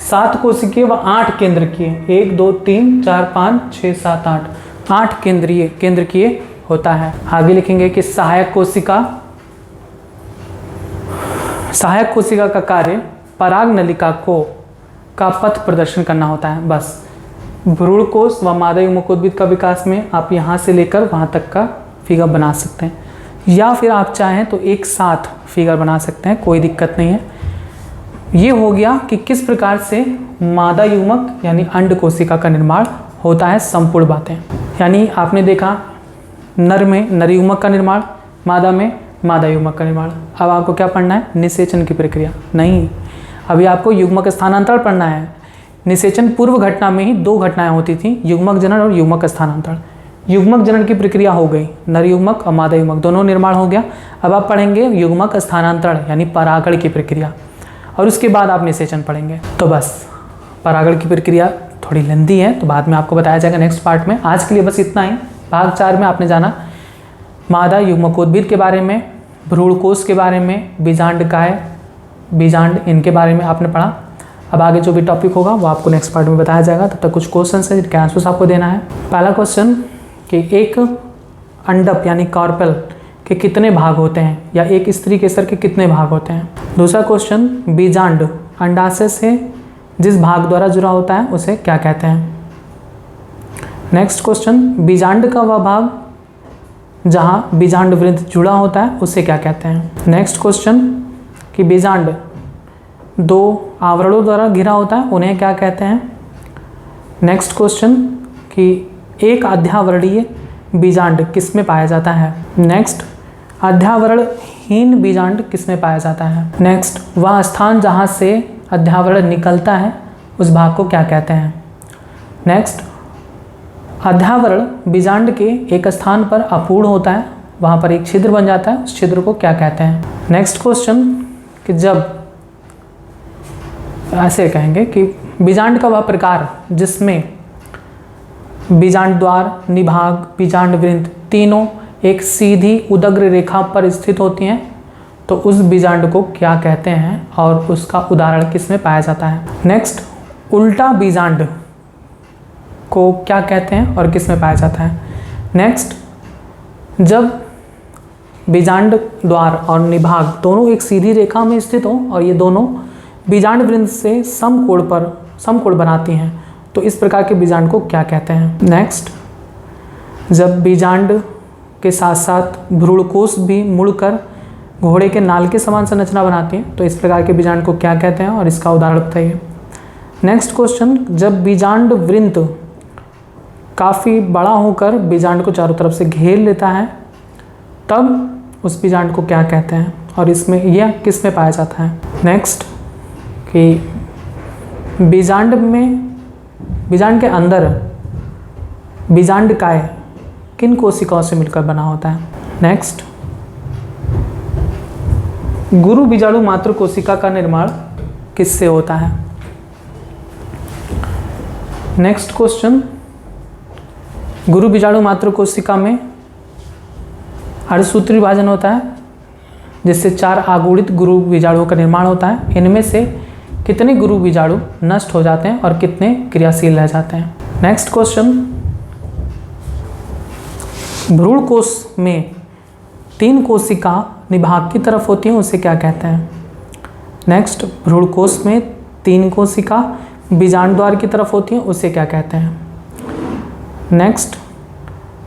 7 कोशिकीय व 8 केंद्रकीय 1 2 3 4 5 6 7 8 केंद्रकीय होता है। आगे लिखेंगे कि सहायक कोशिका का कार्य पराग नलिका का पथ प्रदर्शन करना होता है। बस भ्रूणकोश व मादा युग्मकोद्भिद का विकास में आप यहाँ से लेकर वहाँ तक का फिगर बना सकते हैं, या फिर आप चाहें तो एक साथ फिगर बना सकते हैं, कोई दिक्कत नहीं है। ये हो गया कि किस प्रकार से मादा युग्मक यानी अंड कोशिका का निर्माण होता है, संपूर्ण बातें। यानी आपने देखा नर में नर युग्मक का निर्माण, मादा में मादा युग्मक का निर्माण। अब आपको क्या पढ़ना है? निषेचन की प्रक्रिया नहीं, अभी आपको युग्मक स्थानांतरण पढ़ना है। निषेचन पूर्व घटना में ही 2 घटनाएं होती थी, युग्मक जनन और युग्मक स्थानांतरण। युग्मक जनन की प्रक्रिया हो गई, नर युग्मक और मादा युग्मक दोनों निर्माण हो गया। अब आप पढ़ेंगे युग्मक स्थानांतरण यानी परागण की प्रक्रिया, और उसके बाद आप निषेचन पढ़ेंगे। तो बस परागण की प्रक्रिया थोड़ी लंबी है, तो बाद में आपको बताया जाएगा नेक्स्ट पार्ट में। आज के लिए बस इतना ही। भाग 4 में आपने जाना मादा युग्मकोद्भिद के बारे में, भ्रूणकोश के बारे में, बीजांड इनके बारे में आपने पढ़ा। अब आगे जो भी टॉपिक होगा वो आपको नेक्स्ट पार्ट में बताया जाएगा। तब तक कुछ क्वेश्चन है जिनके आंसर्स आपको देना है। पहला क्वेश्चन कि एक अंडप यानी कार्पेल के कितने भाग होते हैं, या एक स्त्री केसर के कितने भाग होते हैं। दूसरा क्वेश्चन बीजांड अंडाशय से जिस भाग द्वारा जुड़ा होता है उसे क्या कहते हैं। नेक्स्ट क्वेश्चन बीजांड का वह भाग जहाँ बीजांड वृंत जुड़ा होता है उसे क्या कहते हैं। नेक्स्ट क्वेश्चन कि बीजांड 2 आवरणों द्वारा घिरा होता है, उन्हें क्या कहते हैं। नेक्स्ट क्वेश्चन कि एक अध्यावरणीय बीजांड किस में पाया जाता है। नेक्स्ट अध्यावरणहीन बीजांड किस में पाया जाता है। नेक्स्ट वह स्थान जहाँ से अध्यावरण निकलता है उस भाग को क्या कहते हैं। नेक्स्ट अध्यावरण बीजांड के एक स्थान पर अपूर्ण होता है, वहाँ पर एक छिद्र बन जाता है, उस छिद्र को क्या कहते हैं। नेक्स्ट क्वेश्चन कि जब ऐसे कहेंगे कि बीजांड का वह प्रकार जिसमें बीजांड द्वार, निभाग, बीजांड वृंत तीनों एक सीधी उदग्र रेखा पर स्थित होती हैं, तो उस बीजांड को क्या कहते हैं और उसका उदाहरण किस में पाया जाता है। नेक्स्ट उल्टा बीजांड को क्या कहते हैं और किस में पाया जाता है। नेक्स्ट जब बीजांड द्वार और निभाग दोनों एक सीधी रेखा में स्थित हो और ये दोनों बीजांड वृंत से समकोण बनाती हैं, तो इस प्रकार के बीजांड को क्या कहते हैं। नेक्स्ट जब बीजांड के साथ साथ भ्रूणकोश भी मुड़कर घोड़े के नाल के समान संरचना बनाती हैं, तो इस प्रकार के बीजांड को क्या कहते हैं और इसका उदाहरण बताइए। नेक्स्ट क्वेश्चन जब बीजांड वृंत काफ़ी बड़ा होकर बीजांड को चारों तरफ से घेर लेता है, तब उस बीजांड को क्या कहते हैं और इसमें यह किस में पाया जाता है। नेक्स्ट कि बीजांड के अंदर बीजांड काय किन कोशिकाओं से मिलकर बना होता है। नेक्स्ट गुरु बीजाणु मात्र कोशिका का निर्माण किससे होता है। नेक्स्ट क्वेश्चन, गुरु बीजाणु मात्र कोशिका में अर्धसूत्री विभाजन होता है जिससे 4 आगुणित गुरु बीजाणुओं का निर्माण होता है। इनमें से कितने गुरु बीजाणु नष्ट हो जाते हैं और कितने क्रियाशील रह जाते हैं। नेक्स्ट क्वेश्चन, भ्रूण कोश में 3 कोशिका निभाग की तरफ होती हैं, उसे क्या कहते हैं। नेक्स्ट, भ्रूण कोश में 3 कोशिका बीजांड द्वार की तरफ होती हैं, उसे क्या कहते हैं। नेक्स्ट,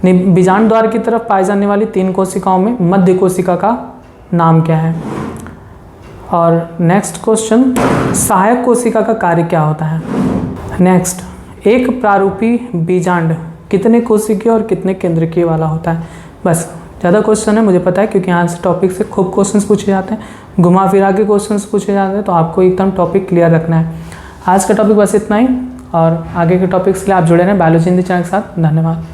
बीजांड द्वार की तरफ पाई जाने वाली 3 कोशिकाओं में मध्य कोशिका का नाम क्या है। और नेक्स्ट क्वेश्चन, सहायक कोशिका का कार्य क्या होता है। नेक्स्ट, एक प्रारूपी बीजांड कितने कोशिकीय और कितने केंद्रकीय वाला होता है। बस, ज़्यादा क्वेश्चन है मुझे पता है, क्योंकि यहाँ से टॉपिक से खूब क्वेश्चंस पूछे जाते हैं, घुमा फिरा के क्वेश्चंस पूछे जाते हैं, तो आपको एकदम टॉपिक क्लियर रखना है। आज का टॉपिक बस इतना ही, और आगे के टॉपिक्स के लिए आप जुड़े रहें बायोलॉजी हिंदी चैनल के साथ। धन्यवाद।